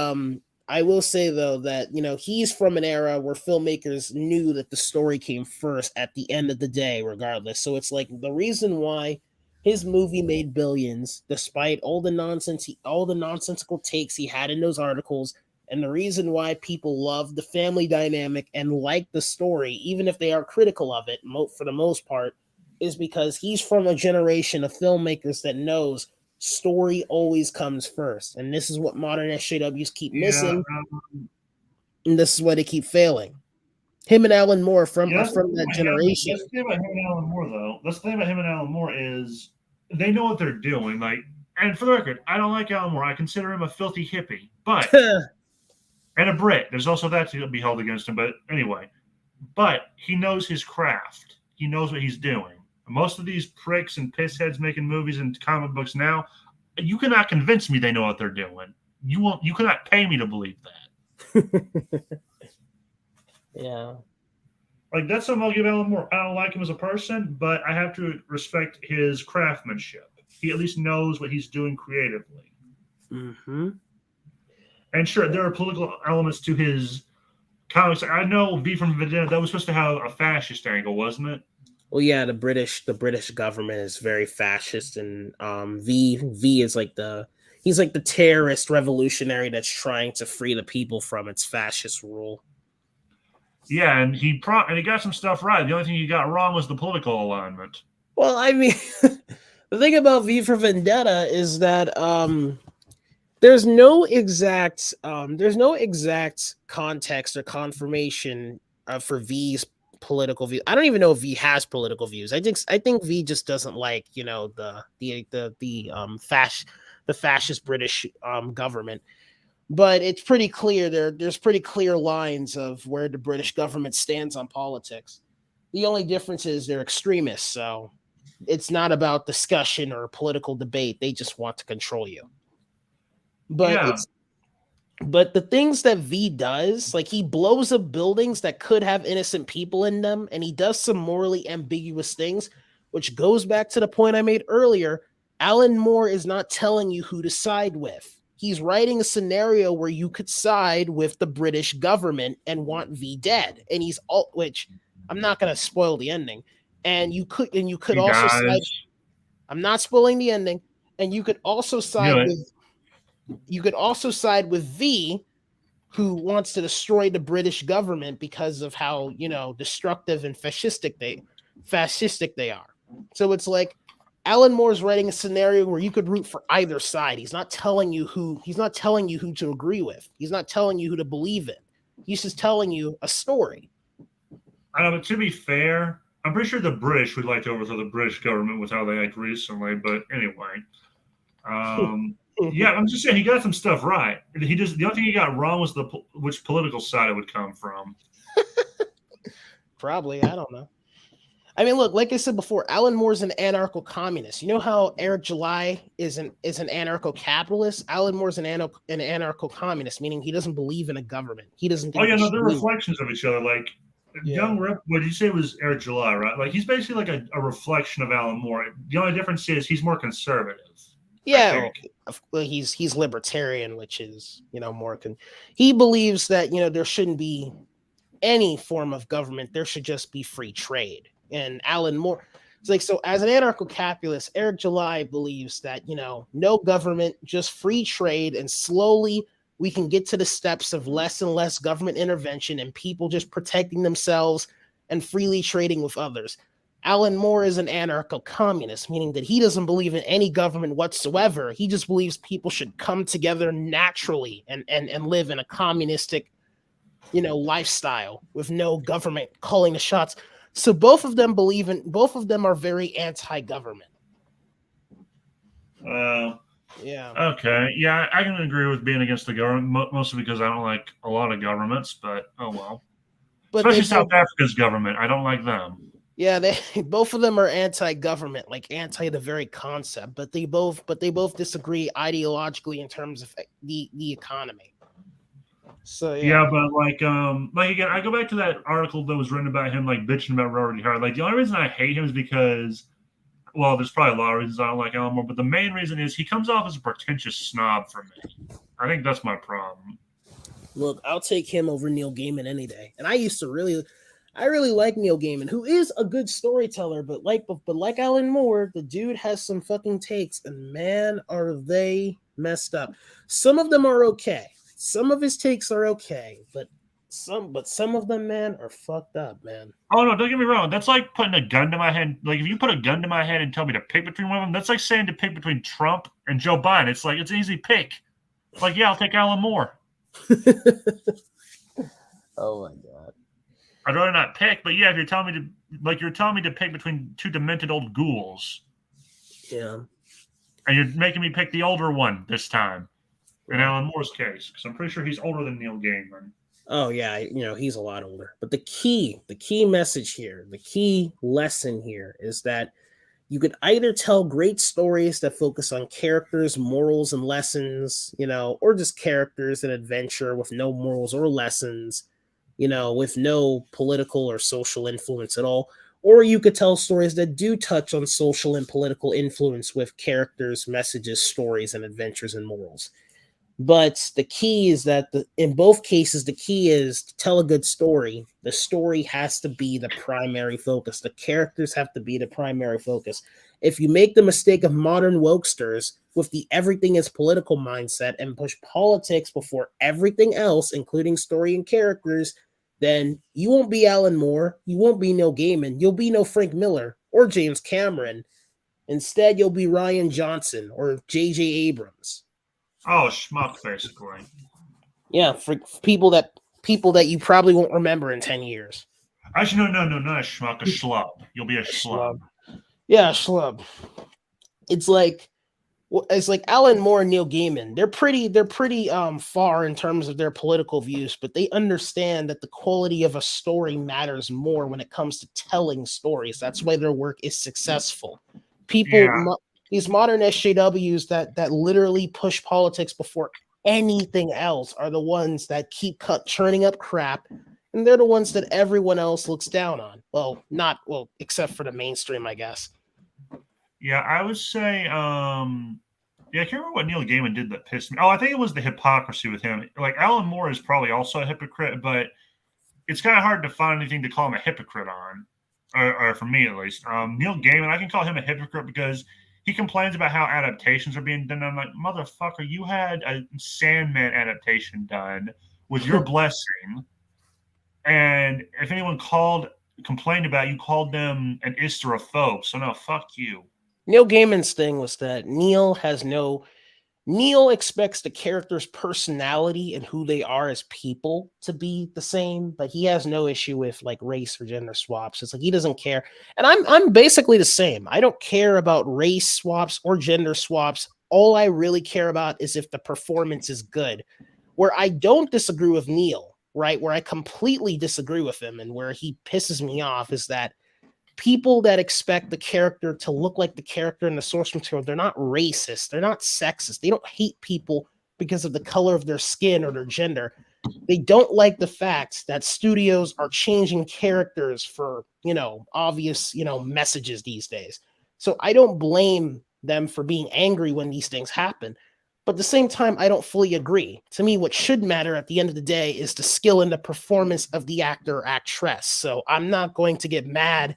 I will say though that he's from an era where filmmakers knew that the story came first at the end of the day, regardless. So it's like the reason why his movie made billions, despite all the nonsensical takes he had in those articles, and the reason why people love the family dynamic and like the story, even if they are critical of it, for the most part, is because he's from a generation of filmmakers that knows story always comes first. And this is what modern SJWs keep missing. And this is why they keep failing. Him and Alan Moore are from that generation. That's the thing about him and Alan Moore, though. That's the thing about him and Alan Moore is they know what they're doing. Like, and for the record, I don't like Alan Moore. I consider him a filthy hippie, but and a Brit. There's also that to be held against him. But anyway, but he knows his craft. He knows what he's doing. Most of these pricks and pissheads making movies and comic books now, you cannot convince me they know what they're doing. You cannot pay me to believe that. Yeah. Like, that's something I'll give Alan Moore. I don't like him as a person, but I have to respect his craftsmanship. He at least knows what he's doing creatively. Mm-hmm. And sure, there are political elements to his comics. I know V from Vendetta, that was supposed to have a fascist angle, wasn't it? Well, yeah, the British government is very fascist, and V is like he's like the terrorist revolutionary that's trying to free the people from its fascist rule. Yeah, and he got some stuff right. The only thing he got wrong was the political alignment. Well, I mean, the thing about V for Vendetta is that there's no exact context or confirmation for V's political view. I don't even know if V has political views. I think V just doesn't like the fascist British government. But it's pretty clear there's pretty clear lines of where the British government stands on politics. The only difference is they're extremists, so it's not about discussion or political debate. They just want to control you. But But the things that V does, like he blows up buildings that could have innocent people in them, and he does some morally ambiguous things, which goes back to the point I made earlier. Alan Moore is not telling you who to side with. He's writing a scenario where you could side with the British government and want V dead. And which I'm not going to spoil the ending. And you could also side. I'm not spoiling the ending. And you could also side with V, who wants to destroy the British government because of how destructive and fascistic they are. So it's like Alan Moore's writing a scenario where you could root for either side. He's not telling you who to agree with. He's not telling you who to believe in. He's just telling you a story. I don't know, but to be fair, I'm pretty sure the British would like to overthrow the British government with how they act recently. But anyway, yeah, I'm just saying he got some stuff right. He just the only thing he got wrong was which political side it would come from. Probably, I don't know. I mean, look, like I said before, Alan Moore's an anarcho-communist. You know how Eric July is an anarcho-capitalist? Alan Moore's an anarcho-communist, meaning he doesn't believe in a government. He doesn't. Oh yeah, no, they're reflections of each other. Like Young Rip, what did you say was Eric July, right? Like he's basically like a reflection of Alan Moore. The only difference is he's more conservative. Yeah, well, he's libertarian, which is more. He believes that there shouldn't be any form of government. There should just be free trade. And Alan Moore, it's like, so as an anarcho-capitalist, Eric July believes that, no government, just free trade, and slowly we can get to the steps of less and less government intervention and people just protecting themselves and freely trading with others. Alan Moore is an anarcho-communist, meaning that he doesn't believe in any government whatsoever. He just believes people should come together naturally and live in a communistic, lifestyle with no government calling the shots. So both of them are very anti-government. Yeah. Okay. Yeah, I can agree with being against the government, mostly because I don't like a lot of governments, but oh well. But especially South Africa's government. I don't like them. Yeah, both of them are anti-government, like anti the very concept, but they both disagree ideologically in terms of the economy. So yeah, but like again, I go back to that article that was written about him, like bitching about Robert E. Hart. Like the only reason I hate him is because, well, there's probably a lot of reasons I don't like Alan Moore, but the main reason is he comes off as a pretentious snob for me. I think that's my problem. Look, I'll take him over Neil Gaiman any day, and I really like Neil Gaiman, who is a good storyteller, but like Alan Moore, the dude has some fucking takes, and man, are they messed up. Some of them are okay. Some of his takes are okay, but some of them, man, are fucked up, man. Oh no, don't get me wrong. That's like putting a gun to my head. Like if you put a gun to my head and tell me to pick between one of them, that's like saying to pick between Trump and Joe Biden. It's like it's an easy pick. Like yeah, I'll take Alan Moore. Oh my god. I'd rather not pick, but yeah, if you're telling me to pick between two demented old ghouls. Yeah. And you're making me pick the older one this time. In Alan Moore's case, because I'm pretty sure he's older than Neil Gaiman. Oh yeah, he's a lot older. But the key message here, the key lesson here is that you could either tell great stories that focus on characters, morals, and lessons, or just characters and adventure with no morals or lessons, with no political or social influence at all. Or you could tell stories that do touch on social and political influence with characters, messages, stories, and adventures and morals. But the key is that in both cases, the key is to tell a good story. The story has to be the primary focus. The characters have to be the primary focus. If you make the mistake of modern wokesters with the everything is political mindset and push politics before everything else, including story and characters, then you won't be Alan Moore. You won't be Neil Gaiman. You'll be no Frank Miller or James Cameron. Instead, you'll be Rian Johnson or J.J. Abrams. Oh, schmuck, basically. Yeah, for people that you probably won't remember in 10 years. Actually, no, not a schmuck, a schlub. You'll be a schlub. Yeah, a schlub. It's like Alan Moore and Neil Gaiman. They're pretty far in terms of their political views, but they understand that the quality of a story matters more when it comes to telling stories. That's why their work is successful. These modern SJWs that literally push politics before anything else are the ones that keep churning up crap, and they're the ones that everyone else looks down on. Well, except for the mainstream, I guess. Yeah, I would say, I can't remember what Neil Gaiman did that pissed me. Oh, I think it was the hypocrisy with him. Like Alan Moore is probably also a hypocrite, but it's kind of hard to find anything to call him a hypocrite on, or for me at least. Neil Gaiman, I can call him a hypocrite because he complains about how adaptations are being done. I'm like, motherfucker, you had a Sandman adaptation done with your blessing. And if anyone complained about you, called them an isterophobe. So no, fuck you. Neil Gaiman's thing was that Neil expects the character's personality and who they are as people to be the same, but he has no issue with like race or gender swaps. It's like he doesn't care. And I'm basically the same. I don't care about race swaps or gender swaps. All I really care about is if the performance is good. Where I don't disagree with Neil, right? Where I completely disagree with him and where he pisses me off is that people that expect the character to look like the character in the source material, they're not racist, they're not sexist, they don't hate people because of the color of their skin or their gender. They don't like the fact that studios are changing characters for, obvious, messages these days. So I don't blame them for being angry when these things happen. But at the same time, I don't fully agree. To me, what should matter at the end of the day is the skill and the performance of the actor or actress. So I'm not going to get mad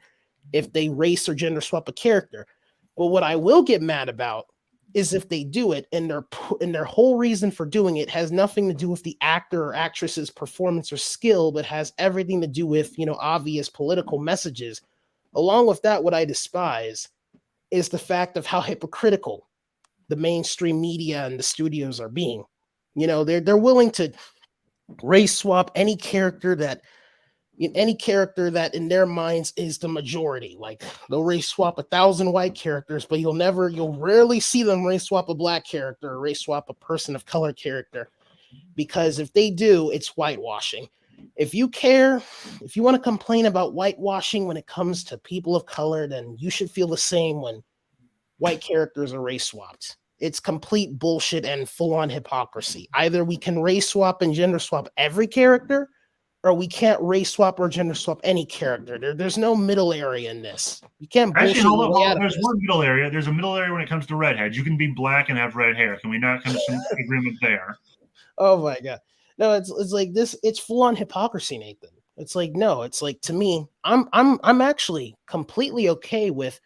if they race or gender swap a character. But what I will get mad about is if they do it and their whole reason for doing it has nothing to do with the actor or actress's performance or skill, but has everything to do with, obvious political messages. Along with that, what I despise is the fact of how hypocritical the mainstream media and the studios are being. They're willing to race swap any character that in their minds is the majority. Like they'll race swap 1,000 white characters, but you'll rarely see them race swap a black character or race swap a person of color character, because if they do, it's whitewashing. If you want to complain about whitewashing when it comes to people of color, then you should feel the same when white characters are race swapped. It's complete bullshit and full-on hypocrisy. Either we can race swap and gender swap every character, or we can't race swap or gender swap any character. There's no middle area in this. You can't bullshit. Actually, hold on. There's one middle area. There's a middle area when it comes to redheads. You can be black and have red hair. Can we not come to some agreement there? Oh my god. No, it's like this. It's full on hypocrisy, Nathan. It's like, no. It's like, to me, I'm actually completely okay with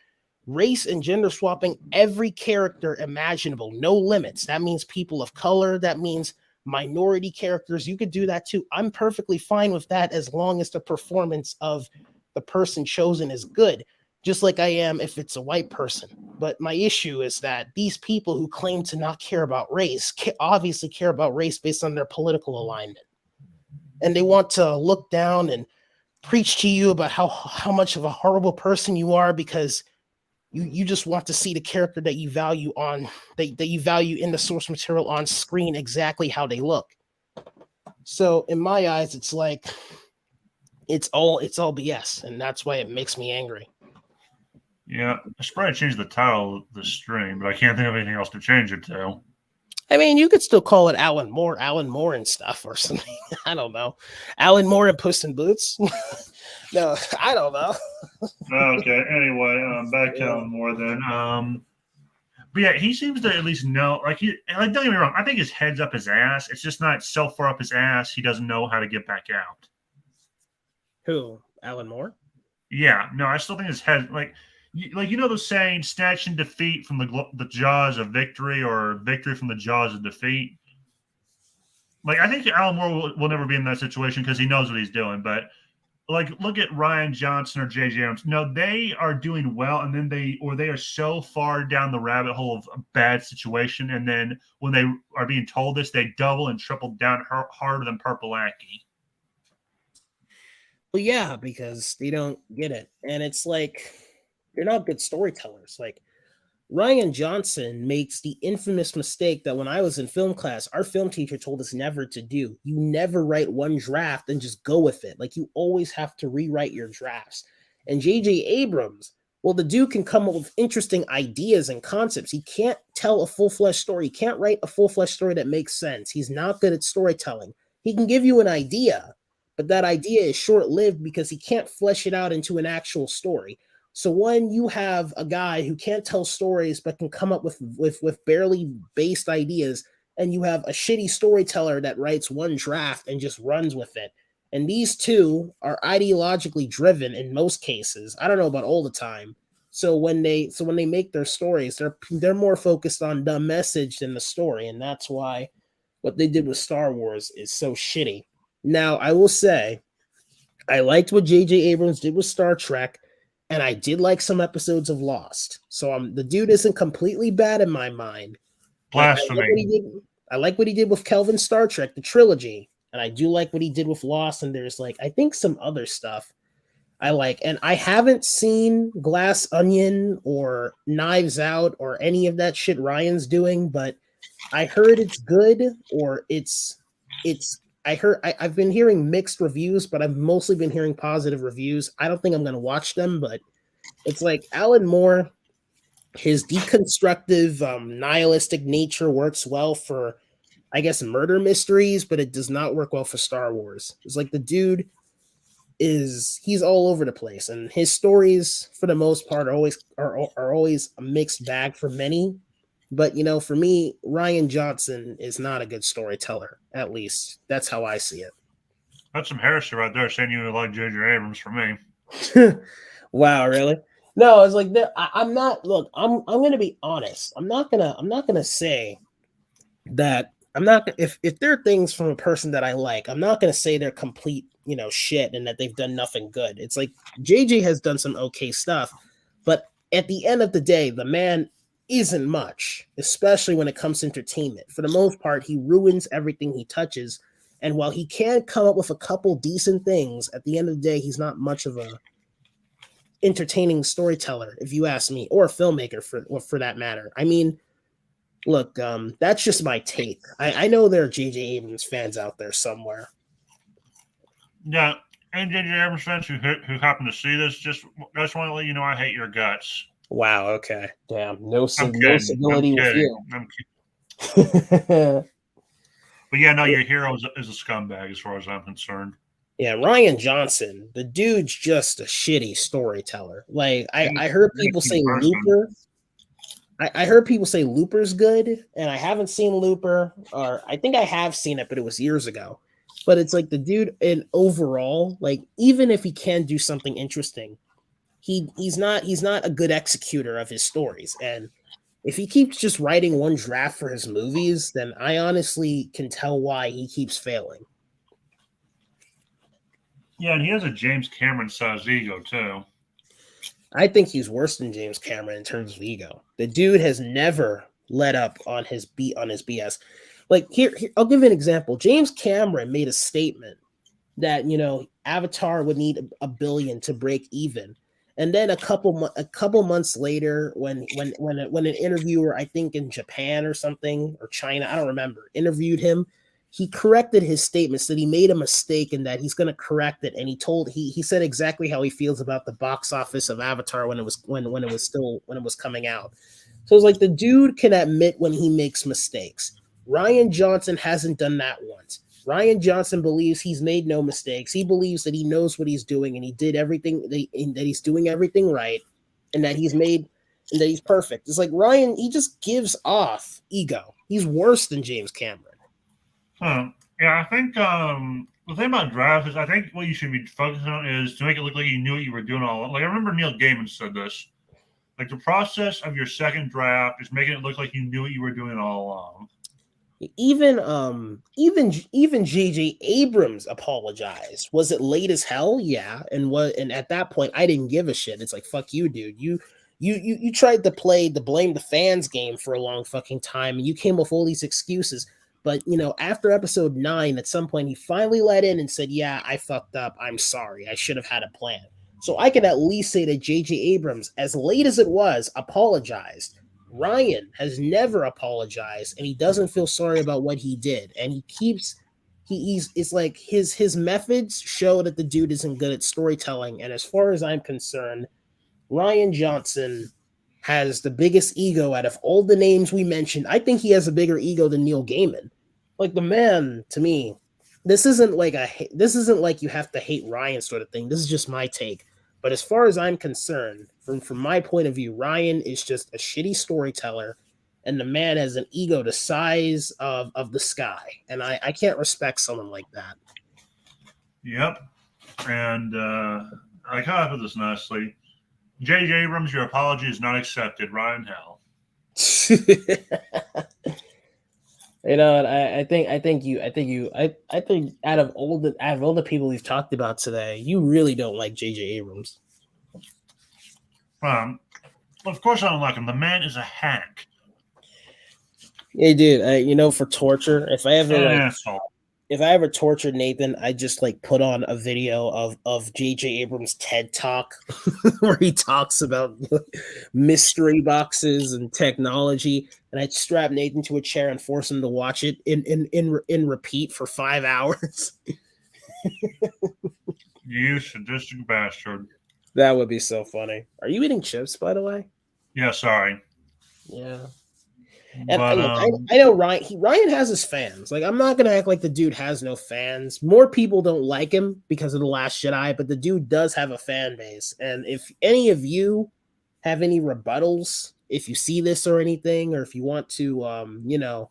race and gender swapping every character imaginable. No limits. That means people of color. That means minority characters. You could do that too. I'm perfectly fine with that as long as the performance of the person chosen is good, just like I am if it's a white person. But my issue is that these people who claim to not care about race obviously care about race based on their political alignment, and they want to look down and preach to you about how much of a horrible person you are because you just want to see the character that you value that you value in the source material on screen exactly how they look. So in my eyes, it's like it's all BS, and that's why it makes me angry. Yeah, I should probably change the title of the stream, but I can't think of anything else to change it to. I mean, you could still call it Alan Moore and stuff or something. I don't know. Alan Moore and Puss in Boots. No, I don't know. Okay. Anyway, back to Alan Moore then. But yeah, he seems to at least know. Don't get me wrong. I think his head's up his ass. It's just not so far up his ass he doesn't know how to get back out. Who? Alan Moore? Yeah. No, I still think his head the saying, snatch and defeat from the jaws of victory, or victory from the jaws of defeat. I think Alan Moore will never be in that situation because he knows what he's doing. But look at Rian Johnson or J.J. Abrams. No, they are doing well, and then they are so far down the rabbit hole of a bad situation, and then when they are being told this, they double and triple down harder than Purple Aki. Well, yeah, because they don't get it, and it's like they're not good storytellers. Like Rian Johnson makes the infamous mistake that when I was in film class, our film teacher told us never to do. You never write one draft and just go with it. Like you always have to rewrite your drafts. And J.J. Abrams, well, the dude can come up with interesting ideas and concepts. He can't tell a full-fledged story. He can't write a full-fledged story that makes sense. He's not good at storytelling. He can give you an idea, but that idea is short-lived because he can't flesh it out into an actual story. So when you have a guy who can't tell stories but can come up with barely based ideas, and you have a shitty storyteller that writes one draft and just runs with it, and these two are ideologically driven in most cases. I don't know about all the time. So when they make their stories, they're more focused on the message than the story, and that's why what they did with Star Wars is so shitty. Now, I will say, I liked what J.J. Abrams did with Star Trek, and I did like some episodes of Lost. So the dude isn't completely bad in my mind. Blasphemy. I like what he did with Kelvin Star Trek, the trilogy, and I do like what he did with Lost. And there's like I think some other stuff I like, and I haven't seen Glass Onion or Knives Out or any of that shit Ryan's doing, but I heard it's good or it's I've been hearing mixed reviews, but I've mostly been hearing positive reviews. I don't think I'm gonna watch them, but it's like Alan Moore, his deconstructive, nihilistic nature works well for, I guess, murder mysteries, but it does not work well for Star Wars. It's like the dude he's all over the place, and his stories, for the most part, are always a mixed bag for many. But for me, Ryan Johnson is not a good storyteller. At least that's how I see it. That's some heresy right there, saying you like J.J. Abrams for me. Wow, really? No, it's like I'm not. Look, I'm gonna be honest. I'm not gonna say that I'm not. If there are things from a person that I like, I'm not gonna say they're complete shit and that they've done nothing good. It's like JJ has done some okay stuff, but at the end of the day, the man isn't much, especially when it comes to entertainment. For the most part, he ruins everything he touches. And while he can come up with a couple decent things, at the end of the day, he's not much of a entertaining storyteller, if you ask me, or a filmmaker for that matter. I mean, look, that's just my take. I know there are J.J. Abrams fans out there somewhere. Yeah, and J.J. Abrams fans who happen to see this, I just want to let you know I hate your guts. Wow. Okay. Damn. No civility with you. But yeah, no, your hero is a scumbag as far as I'm concerned. Yeah, Ryan Johnson, the dude's just a shitty storyteller. Like I heard people say Looper. I heard people say Looper's good, and I haven't seen Looper, or I think I have seen it, but it was years ago. But it's like the dude, and overall, like even if he can do something interesting, he's not a good executor of his stories. And if he keeps just writing one draft for his movies, then I honestly can tell why he keeps failing. Yeah, and he has a James Cameron sized ego too. I think he's worse than James Cameron in terms of ego. The dude has never let up on his BS. Like here, I'll give you an example. James Cameron made a statement that Avatar would need $1 billion to break even, and then a couple months later, when an interviewer, I think in Japan or something, or China, I don't remember, interviewed him, he corrected his statements that he made a mistake and that he's going to correct it. And he said exactly how he feels about the box office of Avatar when it was coming out. So it's like the dude can admit when he makes mistakes. Ryan Johnson hasn't done that once. Ryan Johnson believes he's made no mistakes. He believes that he knows what he's doing and he did everything, that he's doing everything right, and that he's perfect. It's like Ryan, he just gives off ego. He's worse than James Cameron. Yeah, I think the thing about drafts is I think what you should be focusing on is to make it look like you knew what you were doing all along. Like I remember Neil Gaiman said this. Like the process of your second draft is making it look like you knew what you were doing all along. Even J.J. Abrams apologized. Was it late as hell? Yeah, and at that point I didn't give a shit. It's like, fuck you, dude. You tried to play the blame the fans game for a long fucking time, and you came with all these excuses. But after episode 9, at some point he finally let in and said, "Yeah, I fucked up. I'm sorry. I should have had a plan." So I can at least say that J.J. Abrams, as late as it was, apologized. Ryan has never apologized, and he doesn't feel sorry about what he did, and it's like his methods show that the dude isn't good at storytelling. And as far as I'm concerned, Ryan Johnson has the biggest ego out of all the names we mentioned. I think he has a bigger ego than Neil Gaiman. Like the man, to me, this isn't like you have to hate Ryan sort of thing. This is just my take. But as far as I'm concerned, from my point of view, Ryan is just a shitty storyteller, and the man has an ego the size of the sky. And I can't respect someone like that. Yep. And I kind of put this nicely. J.J. Abrams, your apology is not accepted. Ryan Hell. I think out of all the people we've talked about today, you really don't like J.J. Abrams. Of course I don't like him. The man is a hack. Hey, dude, for torture, if I ever An asshole. tortured Nathan, I just like put on a video of J.J. Abrams' TED Talk where he talks about mystery boxes and technology, and I'd strap Nathan to a chair and force him to watch it in repeat for 5 hours. You sadistic bastard. That would be so funny. Are you eating chips, by the way? Yeah, sorry. Yeah. And But look, I know Ryan has his fans. Like, I'm not gonna act like the dude has no fans. More people don't like him because of The Last Jedi, but the dude does have a fan base. And if any of you have any rebuttals, if you see this or anything, or if you want to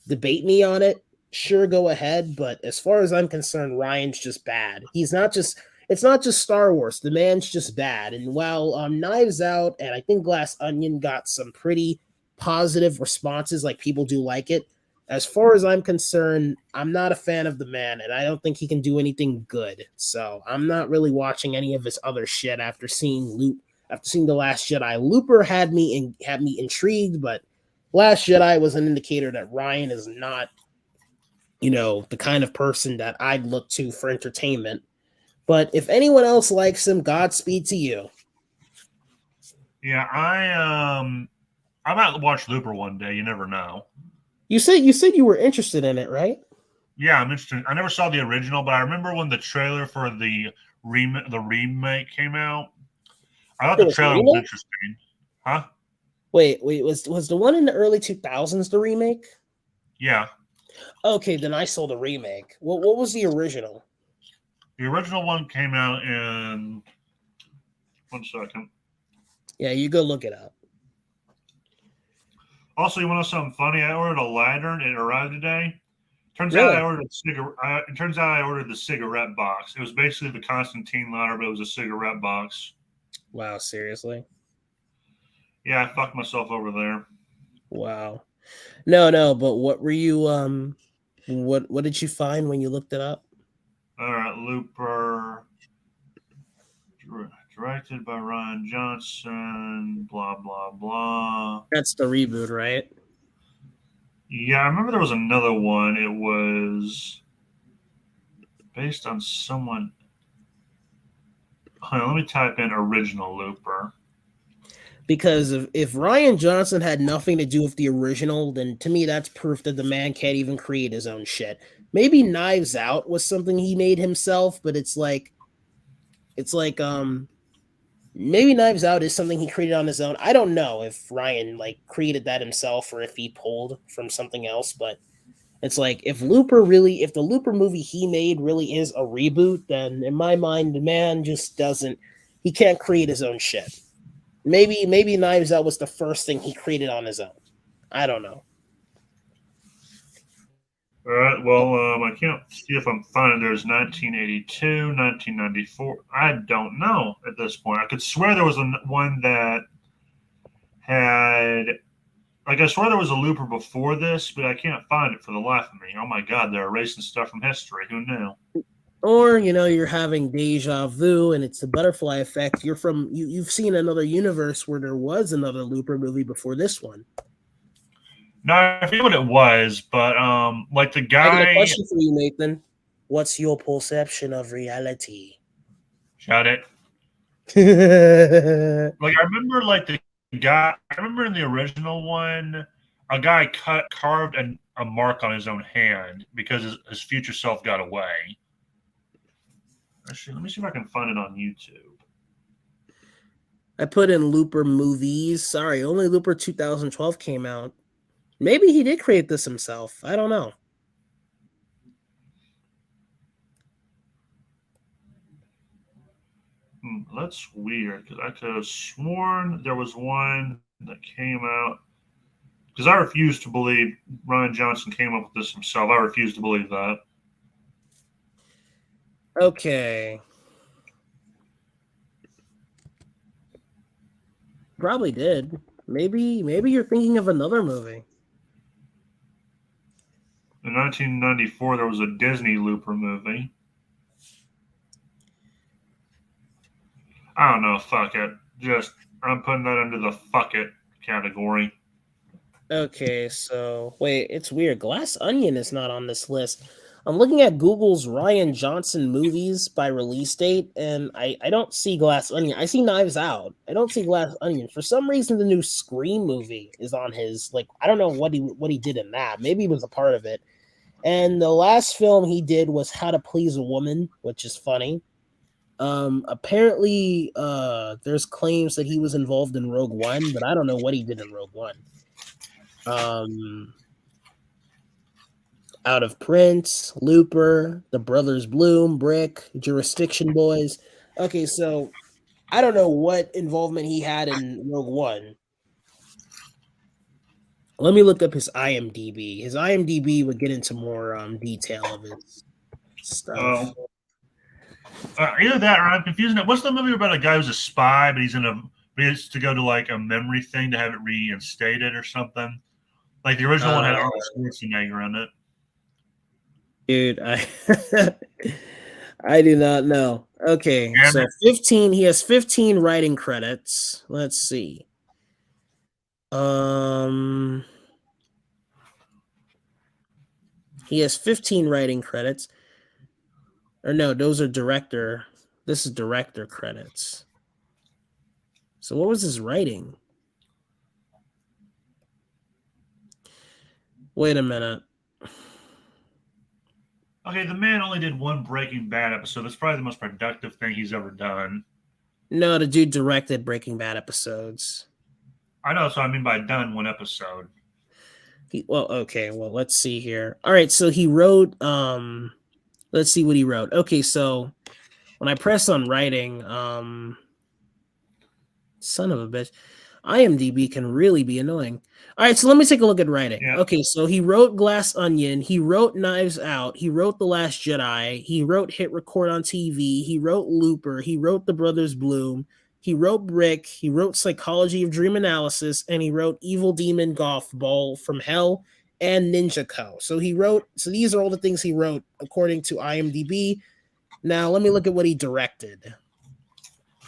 debate me on it, sure, go ahead. But as far as I'm concerned, Ryan's just bad. It's not just Star Wars. The man's just bad. And while Knives Out and I think Glass Onion got some pretty positive responses, like people do like it, as far as I'm concerned, I'm not a fan of the man, and I don't think he can do anything good. So I'm not really watching any of his other shit after seeing The Last Jedi. Looper had me intrigued, but Last Jedi was an indicator that Ryan is not, the kind of person that I'd look to for entertainment. But if anyone else likes him, Godspeed to you. yeah, I might watch Looper one day. You never know. You said you were interested in it, right? Yeah, I'm interested. I never saw the original, but I remember when the trailer for the remake came out. I thought the trailer was interesting. Huh? Wait, was the one in the early 2000s the remake? Yeah. Okay, then I saw the remake. What was the original? The original one came out in 1 second. Yeah, you go look it up. Also, you want to know something funny? I ordered a lantern. It arrived today. Turns Really? out I ordered a cigarette. It turns out I ordered the cigarette box. It was basically the Constantine ladder, but it was a cigarette box. Wow, seriously? Yeah, I fucked myself over there. Wow. No, but what were you what did you find when you looked it up? All right, Looper, directed by Ryan Johnson, blah, blah, blah. That's the reboot, right? Yeah, I remember there was another one. It was based on someone. Hold on, let me type in original Looper. Because if Ryan Johnson had nothing to do with the original, then to me that's proof that the man can't even create his own shit. Maybe Knives Out was something he made himself, but it's like maybe Knives Out is something he created on his own. I don't know if Ryan like created that himself or if he pulled from something else, but it's like if the Looper movie he made really is a reboot, then in my mind the man just he can't create his own shit. Maybe Knives Out was the first thing he created on his own. I don't know. All right, well, I can't see if I'm finding there's 1982, 1994. I don't know at this point. I could swear there was one that had, like, I swear there was a Looper before this, but I can't find it for the life of me. Oh my God, they're erasing stuff from history. Who knew? Or, you're having deja vu and it's the butterfly effect. You've seen another universe where there was another Looper movie before this one. No, I forget what it was, but like the guy. I got a question for you, Nathan. What's your perception of reality? Shut it. Like I remember, like the guy. I remember in the original one, a guy carved a mark on his own hand because his future self got away. Actually, let me see if I can find it on YouTube. I put in Looper movies. Sorry, only Looper 2012 came out. Maybe he did create this himself. I don't know. That's weird because I could have sworn there was one that came out. Because I refuse to believe Ryan Johnson came up with this himself. I refuse to believe that. Okay. Probably did. Maybe you're thinking of another movie. In 1994, there was a Disney Looper movie. I don't know. Fuck it. Just I'm putting that under the fuck it category. Okay, so wait, it's weird. Glass Onion is not on this list. I'm looking at Google's Ryan Johnson movies by release date, and I don't see Glass Onion. I see Knives Out. I don't see Glass Onion. For some reason, the new Scream movie is on his, like, I don't know what he did in that. Maybe he was a part of it. And the last film he did was How to Please a Woman, which is funny. Apparently, there's claims that he was involved in Rogue One, but I don't know what he did in Rogue One. Out of Prince, Looper, The Brothers Bloom, Brick, Jurisdiction Boys. Okay, so I don't know what involvement he had in Rogue One. Let me look up his IMDb. His IMDb would get into more detail of his stuff. Either that or I'm confusing it. What's the movie about a guy who's a spy, but he has to go to like a memory thing to have it reinstated or something? Like the original one had Arnold Schwarzenegger in it. Dude, I do not know. Okay, so 15. He has 15 writing credits. Let's see. He has 15 writing credits. Or no, those are director. This is director credits. So what was his writing? Wait a minute. Okay, the man only did one Breaking Bad episode. That's probably the most productive thing he's ever done. No, the dude directed Breaking Bad episodes. I know, so I mean by done one episode. Okay, well, let's see here. All right, so he wrote let's see what he wrote. Okay, so when I press on writing, son of a bitch, IMDb can really be annoying. All right, so let me take a look at writing. Yeah. Okay, so he wrote Glass Onion, he wrote Knives Out, he wrote The Last Jedi, he wrote Hit Record on TV, he wrote Looper, he wrote The Brothers Bloom, he wrote Brick, he wrote Psychology of Dream Analysis, and he wrote Evil Demon Golf Ball from Hell and Ninja Co. So these are all the things he wrote according to IMDb. Now let me look at what he directed.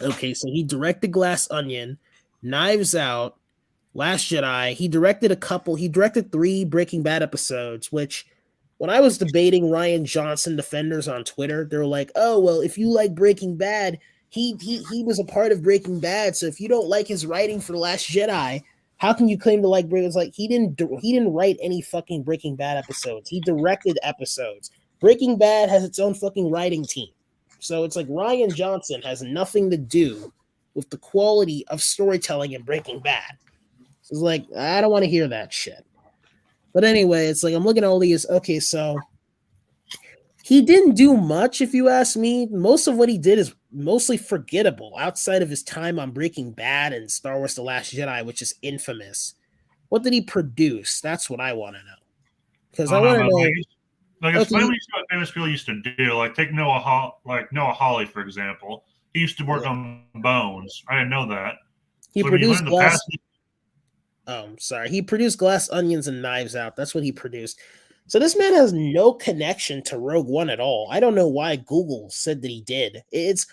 Okay, so he directed Glass Onion, Knives Out, Last Jedi. He directed 3 Breaking Bad episodes, which when I was debating Ryan Johnson defenders on Twitter, they were like, "Oh, well, if you like Breaking Bad, he was a part of Breaking Bad, so if you don't like his writing for Last Jedi, how can you claim to like Breaking?" It's like he didn't write any fucking Breaking Bad episodes. He directed episodes. Breaking Bad has its own fucking writing team. So it's like Ryan Johnson has nothing to do with the quality of storytelling in Breaking Bad. So it's like, I don't want to hear that shit. But anyway, it's like I'm looking at all these. Okay, so he didn't do much, if you ask me. Most of what he did is mostly forgettable outside of his time on Breaking Bad and Star Wars The Last Jedi, which is infamous. What did he produce? That's what I want to know. Because I want to know. Like explain what famous people used to do. Like take Noah Hawley, for example. He used to work on Bones. I didn't know that. He produced Glass. Sorry. He produced Glass Onions and Knives Out. That's what he produced. So this man has no connection to Rogue One at all. I don't know why Google said that he did. It's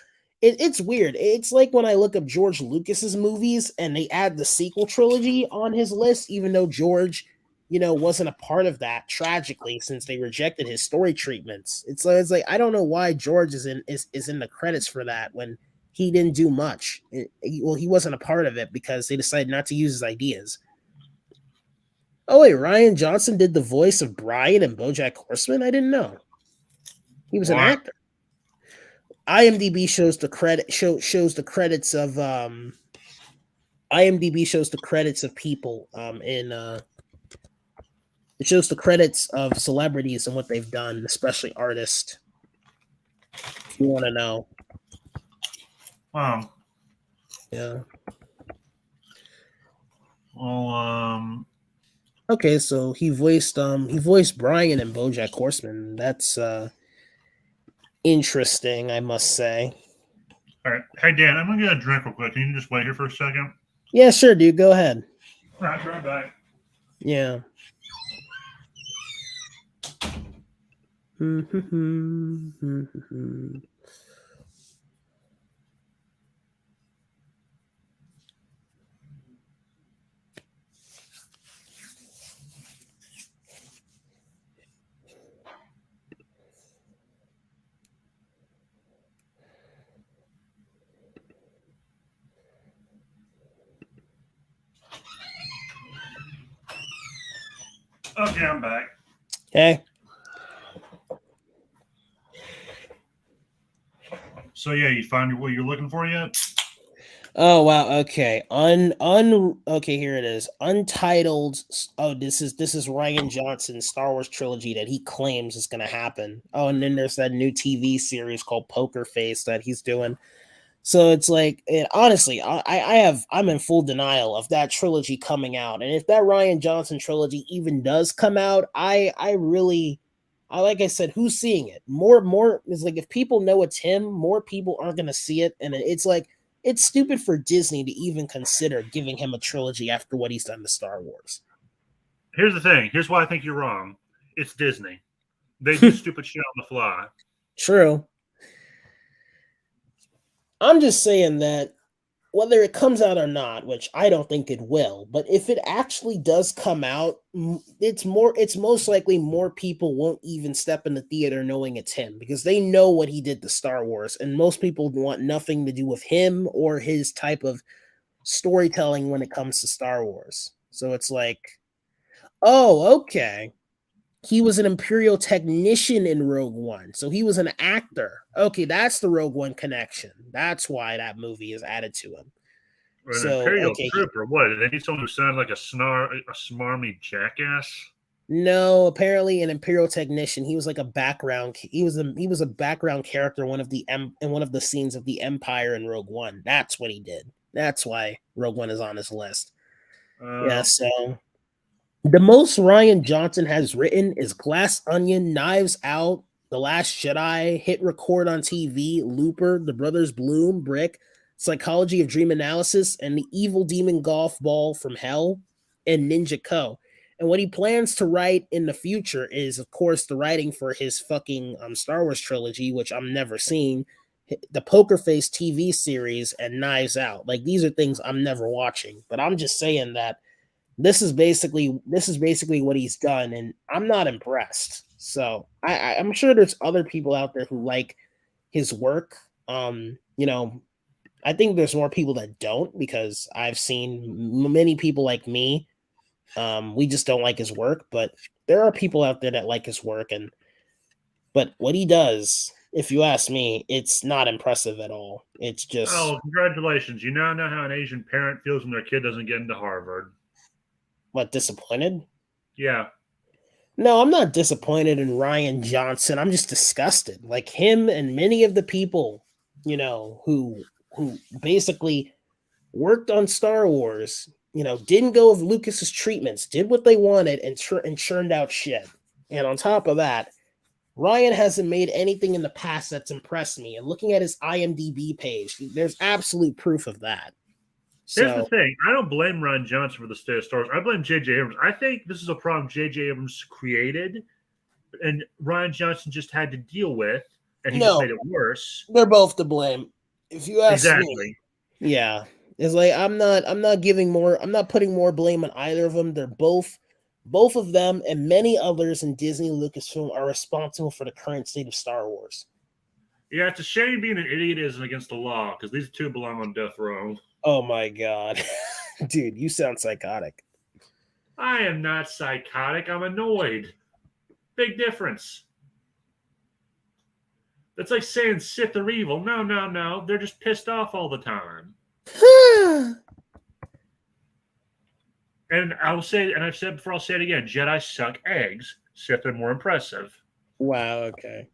weird. It's like when I look up George Lucas's movies and they add the sequel trilogy on his list, even though George, wasn't a part of that tragically since they rejected his story treatments. It's like I don't know why George is in the credits for that when he didn't do much. He wasn't a part of it because they decided not to use his ideas. Oh wait, Ryan Johnson did the voice of Brian in BoJack Horseman? I didn't know. He was an actor. IMDb shows the credits of IMDb shows the credits of people it shows the credits of celebrities and what they've done, especially artists. If you want to know. Wow. Yeah. Well, okay, so he voiced Brian in BoJack Horseman. That's interesting, I must say. All right. Hey Dan, I'm gonna get a drink real quick. Can you just wait here for a second? Yeah, sure, dude. Go ahead. All right, right back. Yeah. Okay, I'm back. Okay. So yeah, you find what you're looking for yet? Oh wow. Okay. Okay, here it is. Untitled. Oh, this is Ryan Johnson's Star Wars trilogy that he claims is going to happen. Oh, and then there's that new TV series called Poker Face that he's doing. So it's like, honestly, I'm in full denial of that trilogy coming out. And if that Ryan Johnson trilogy even does come out, I like I said, who's seeing it? More is like, if people know it's him, more people aren't going to see it, and it's like, it's stupid for Disney to even consider giving him a trilogy after what he's done to Star Wars. Here's the thing. Here's why I think you're wrong. It's Disney. They do stupid shit on the fly. True. I'm just saying that whether it comes out or not, which I don't think it will, but if it actually does come out, it's most likely more people won't even step in the theater knowing it's him, because they know what he did to Star Wars, and most people want nothing to do with him or his type of storytelling when it comes to Star Wars. So it's like, oh, okay. He was an Imperial technician in Rogue One. So he was an actor. Okay, that's the Rogue One connection. That's why that movie is added to him. An So, Imperial okay. trooper. What? They need someone who sounded like a smarmy jackass. No, apparently an Imperial technician. He was like a background. He was a background character in one of the scenes of the Empire in Rogue One. That's what he did. That's why Rogue One is on his list. Yeah, so the most Ryan Johnson has written is Glass Onion, Knives Out, The Last Jedi, Hit Record on TV, Looper, The Brothers Bloom, Brick, Psychology of Dream Analysis, and The Evil Demon Golf Ball from Hell, and Ninja Co. And what he plans to write in the future is, of course, the writing for his fucking Star Wars trilogy, which I'm never seeing, the Poker Face TV series, and Knives Out. Like, these are things I'm never watching. But I'm just saying that this is basically what he's done, and I'm not impressed. So I'm sure there's other people out there who like his work. I think there's more people that don't, because I've seen many people like me. We just don't like his work, but there are people out there that like his work, but what he does, if you ask me, it's not impressive at all. It's just, oh, congratulations! You now know how an Asian parent feels when their kid doesn't get into Harvard. what, disappointed? Yeah. No, I'm not disappointed in Ryan Johnson. I'm just disgusted. Like him and many of the people, who basically worked on Star Wars, didn't go with Lucas's treatments, did what they wanted, and churned out shit. And on top of that, Ryan hasn't made anything in the past that's impressed me. And looking at his IMDb page, there's absolute proof of that. Here's the thing. I don't blame Ryan Johnson for the state of Star Wars. I blame J.J. Abrams. I think this is a problem J.J. Abrams created, and Ryan Johnson just had to deal with, and he just made it worse. They're both to blame. If you ask me. Yeah. It's like, I'm not putting more blame on either of them. They're both of them and many others in Disney Lucasfilm are responsible for the current state of Star Wars. Yeah, it's a shame being an idiot isn't against the law, because these two belong on death row. Oh my god. Dude, you sound psychotic. I am not psychotic. I'm annoyed. Big difference. That's like saying Sith are evil. No. They're just pissed off all the time. And I'll say, and I've said before, I'll say it again. Jedi suck eggs. Sith are more impressive. Wow, okay.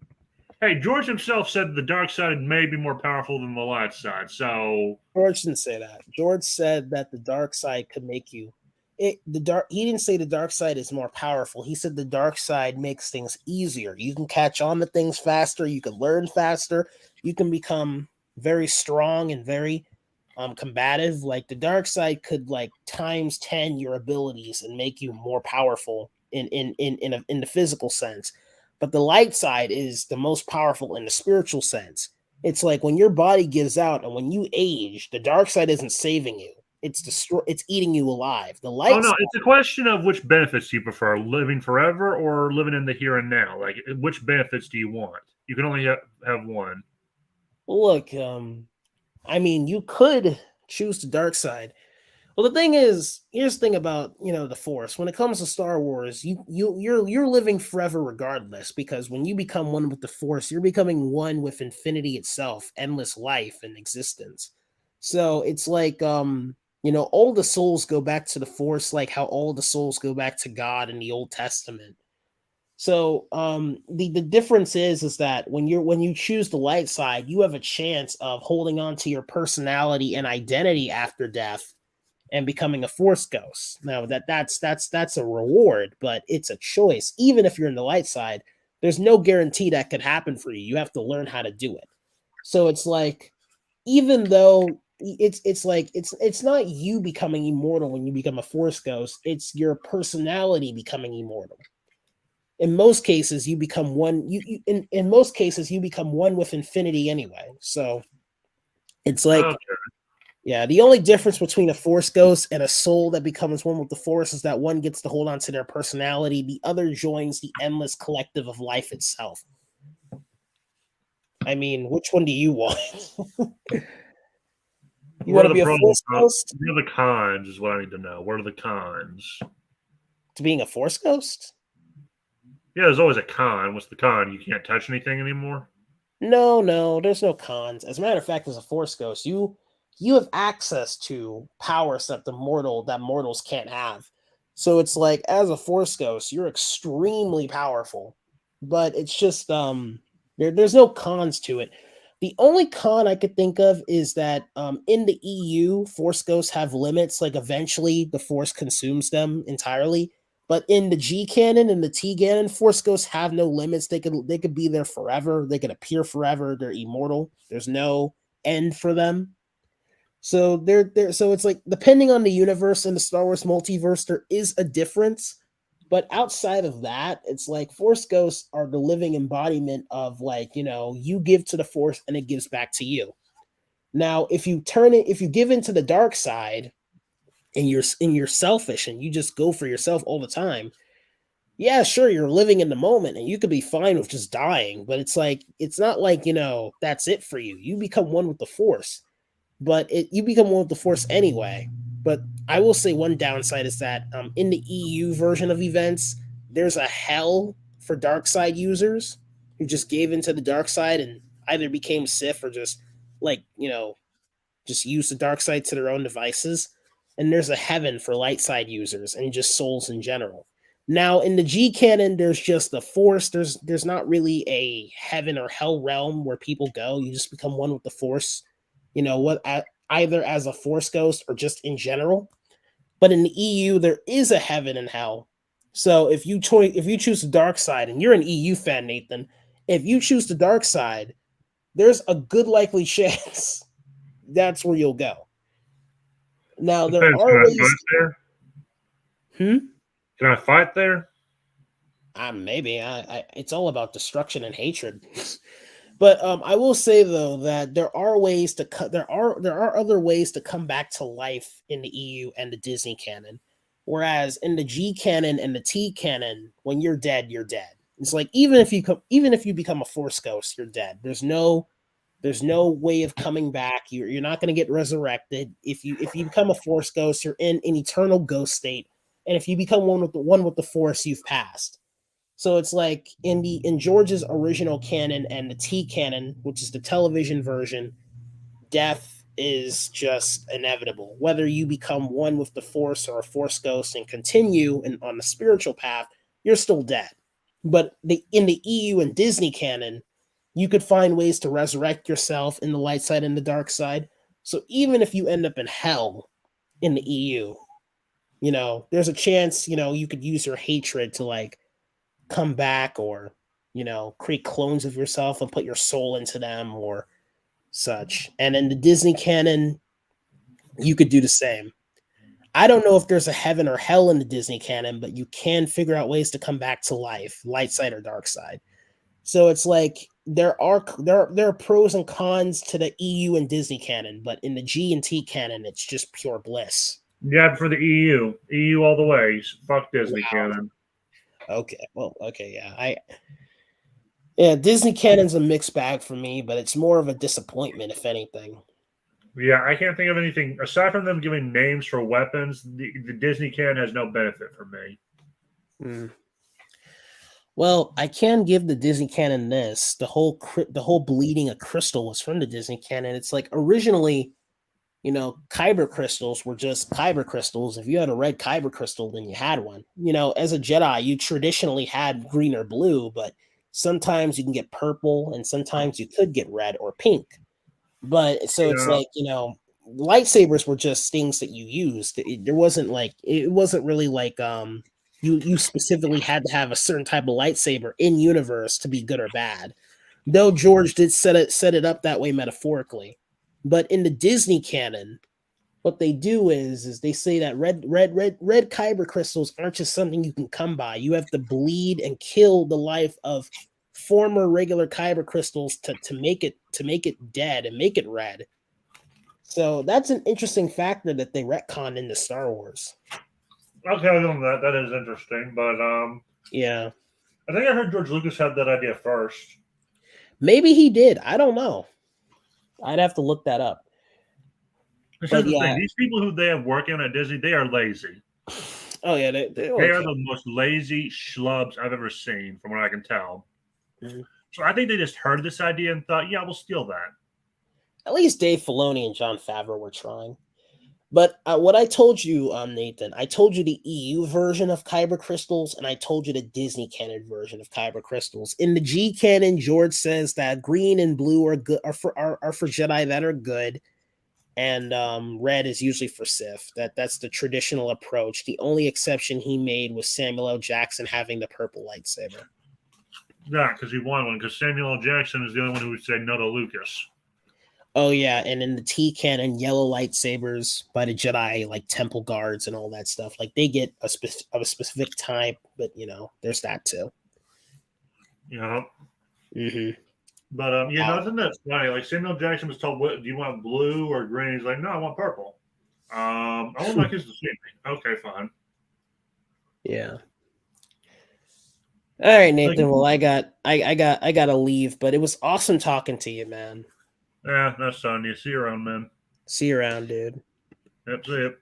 Hey, George himself said the dark side may be more powerful than the light side. So George didn't say that. George said that the dark side could make you he didn't say the dark side is more powerful. He said the dark side makes things easier. You can catch on to things faster, you can learn faster, you can become very strong and very combative. Like the dark side could like times 10 your abilities and make you more powerful in the physical sense. But the light side is the most powerful in the spiritual sense. It's like when your body gives out and when you age, the dark side isn't saving you. It's eating you alive. The light side, it's a question of which benefits do you prefer, living forever or living in the here and now? Like, which benefits do you want? You can only have one. Look, I mean, you could choose the dark side, Well, the thing is, here's the thing about the Force. When it comes to Star Wars, you're living forever regardless, because when you become one with the Force, you're becoming one with infinity itself, endless life and existence. So it's like all the souls go back to the Force, like how all the souls go back to God in the Old Testament. So the difference is that when you choose the light side, you have a chance of holding on to your personality and identity after death and becoming a Force ghost. Now that's a reward, but it's a choice. Even if you're in the light side, there's no guarantee that could happen for you. You have to learn how to do it. So it's like, even though it's not you becoming immortal when you become a Force ghost, it's your personality becoming immortal. In most cases, you become one. In most cases you become one with infinity anyway. So it's like, Okay. yeah, the only difference between a Force ghost and a soul that becomes one with the Force is that one gets to hold on to their personality, the other joins the endless collective of life itself. I mean, which one do you want? You What want are to the be a pros and Force cons? ghost What are the cons? Is what I need to know. What are the cons? to being a Force ghost? Yeah, there's always a con. What's the con? You can't touch anything anymore. No, there's no cons. As a matter of fact, as a Force ghost, you have access to powers that mortals can't have. So it's like, as a Force ghost, you're extremely powerful. But it's just there's no cons to it. The only con I could think of is that in the EU, Force ghosts have limits. Like, eventually the Force consumes them entirely. But in the G canon and the T canon, Force ghosts have no limits. They could be there forever. They could appear forever. They're immortal. There's no end for them. So so it's like, depending on the universe and the Star Wars multiverse, there is a difference. But outside of that, it's like Force ghosts are the living embodiment of, like, you give to the Force and it gives back to you. Now, if you give into the dark side and you're selfish and you just go for yourself all the time, yeah, sure, you're living in the moment and you could be fine with just dying, but it's like, it's not like, that's it for you. You become one with the Force, but you become one with the Force anyway. But I will say one downside is that in the EU version of events, there's a hell for dark side users who just gave into the dark side and either became Sith or just, like, just use the dark side to their own devices. And there's a heaven for light side users and just souls in general. Now, in the G canon, there's just the Force. There's not really a heaven or hell realm where people go. You just become one with the Force. Either as a Force ghost or just in general. But in the EU, there is a heaven and hell. So if you choose the dark side, and you're an EU fan, Nathan, if you choose the dark side, there's a good likely chance that's where you'll go. Now, there Depends. Can are I fight ways. there? Hmm. Can I fight there? Maybe it's all about destruction and hatred. But I will say, though, that there are ways to cut. There are other ways to come back to life in the EU and the Disney canon, whereas in the G canon and the T canon, when you're dead, you're dead. It's like, even if you become a Force ghost, you're dead. There's no way of coming back. You're not going to get resurrected. If you become a Force ghost, you're in an eternal ghost state, and if you become one with the Force, you've passed. So it's like, in George's original canon and the T canon, which is the television version, death is just inevitable. Whether you become one with the Force or a Force ghost and continue on the spiritual path, you're still dead. But in the EU and Disney canon, you could find ways to resurrect yourself in the light side and the dark side. So even if you end up in hell in the EU, there's a chance, you could use your hatred to, like, come back, or create clones of yourself and put your soul into them or such. And in the Disney canon, you could do the same. I don't know if there's a heaven or hell in the Disney canon, but you can figure out ways to come back to life, light side or dark side. So it's like, there are pros and cons to the EU and Disney canon, but in the G and T canon, it's just pure bliss. Yeah, for the EU. EU all the way. Fuck Disney Wow. canon. Okay, well, okay, yeah, Disney canon's a mixed bag for me, but it's more of a disappointment, if anything. Yeah, I can't think of anything aside from them giving names for weapons. The Disney canon has no benefit for me. Mm. Well, I can give the Disney canon this. The whole bleeding a crystal was from the Disney canon. It's like originally, kyber crystals were just kyber crystals. If you had a red kyber crystal, then you had one. As a Jedi, you traditionally had green or blue, but sometimes you can get purple and sometimes you could get red or pink. But so it's Yeah. like, lightsabers were just things that you used. It wasn't really like you specifically had to have a certain type of lightsaber in universe to be good or bad. Though George did set it up that way metaphorically. But in the Disney canon, what they do is they say that red kyber crystals aren't just something you can come by. You have to bleed and kill the life of former regular kyber crystals to make it dead and make it red. So that's an interesting factor that they retconned into Star Wars. Okay, I know that. That is interesting, but Yeah. I think I heard George Lucas had that idea first. Maybe he did. I don't know. I'd have to look that up. Here's But the yeah. thing: these people who they have working at Disney, they are lazy. Oh yeah, They are the most lazy schlubs I've ever seen, from what I can tell. Mhm. So I think they just heard this idea and thought, "Yeah, we'll steal that." At least Dave Filoni and Jon Favreau were trying. But what I told you, Nathan, I told you the EU version of kyber crystals, and I told you the Disney canon version of kyber crystals. In the G canon, George says that green and blue are good are for Jedi that are good, and red is usually for Sith. That's the traditional approach. The only exception he made was Samuel L. Jackson having the purple lightsaber. Yeah, because he won one. Because Samuel L. Jackson is the only one who would say no to Lucas. Oh yeah, and in the T canon, yellow lightsabers by the Jedi, like temple guards and all that stuff. Like they get a specific type, but there's that too. You know. Mm-hmm. But isn't that funny? Like Samuel Jackson was told, "What do you want, blue or green?" He's like, "No, I want purple." I want my kids to see me. Okay, fine. Yeah. All right, Nathan. Well, I gotta leave, but it was awesome talking to you, man. Yeah, that's on you. See you around, man. See you around, dude. Yep, see you.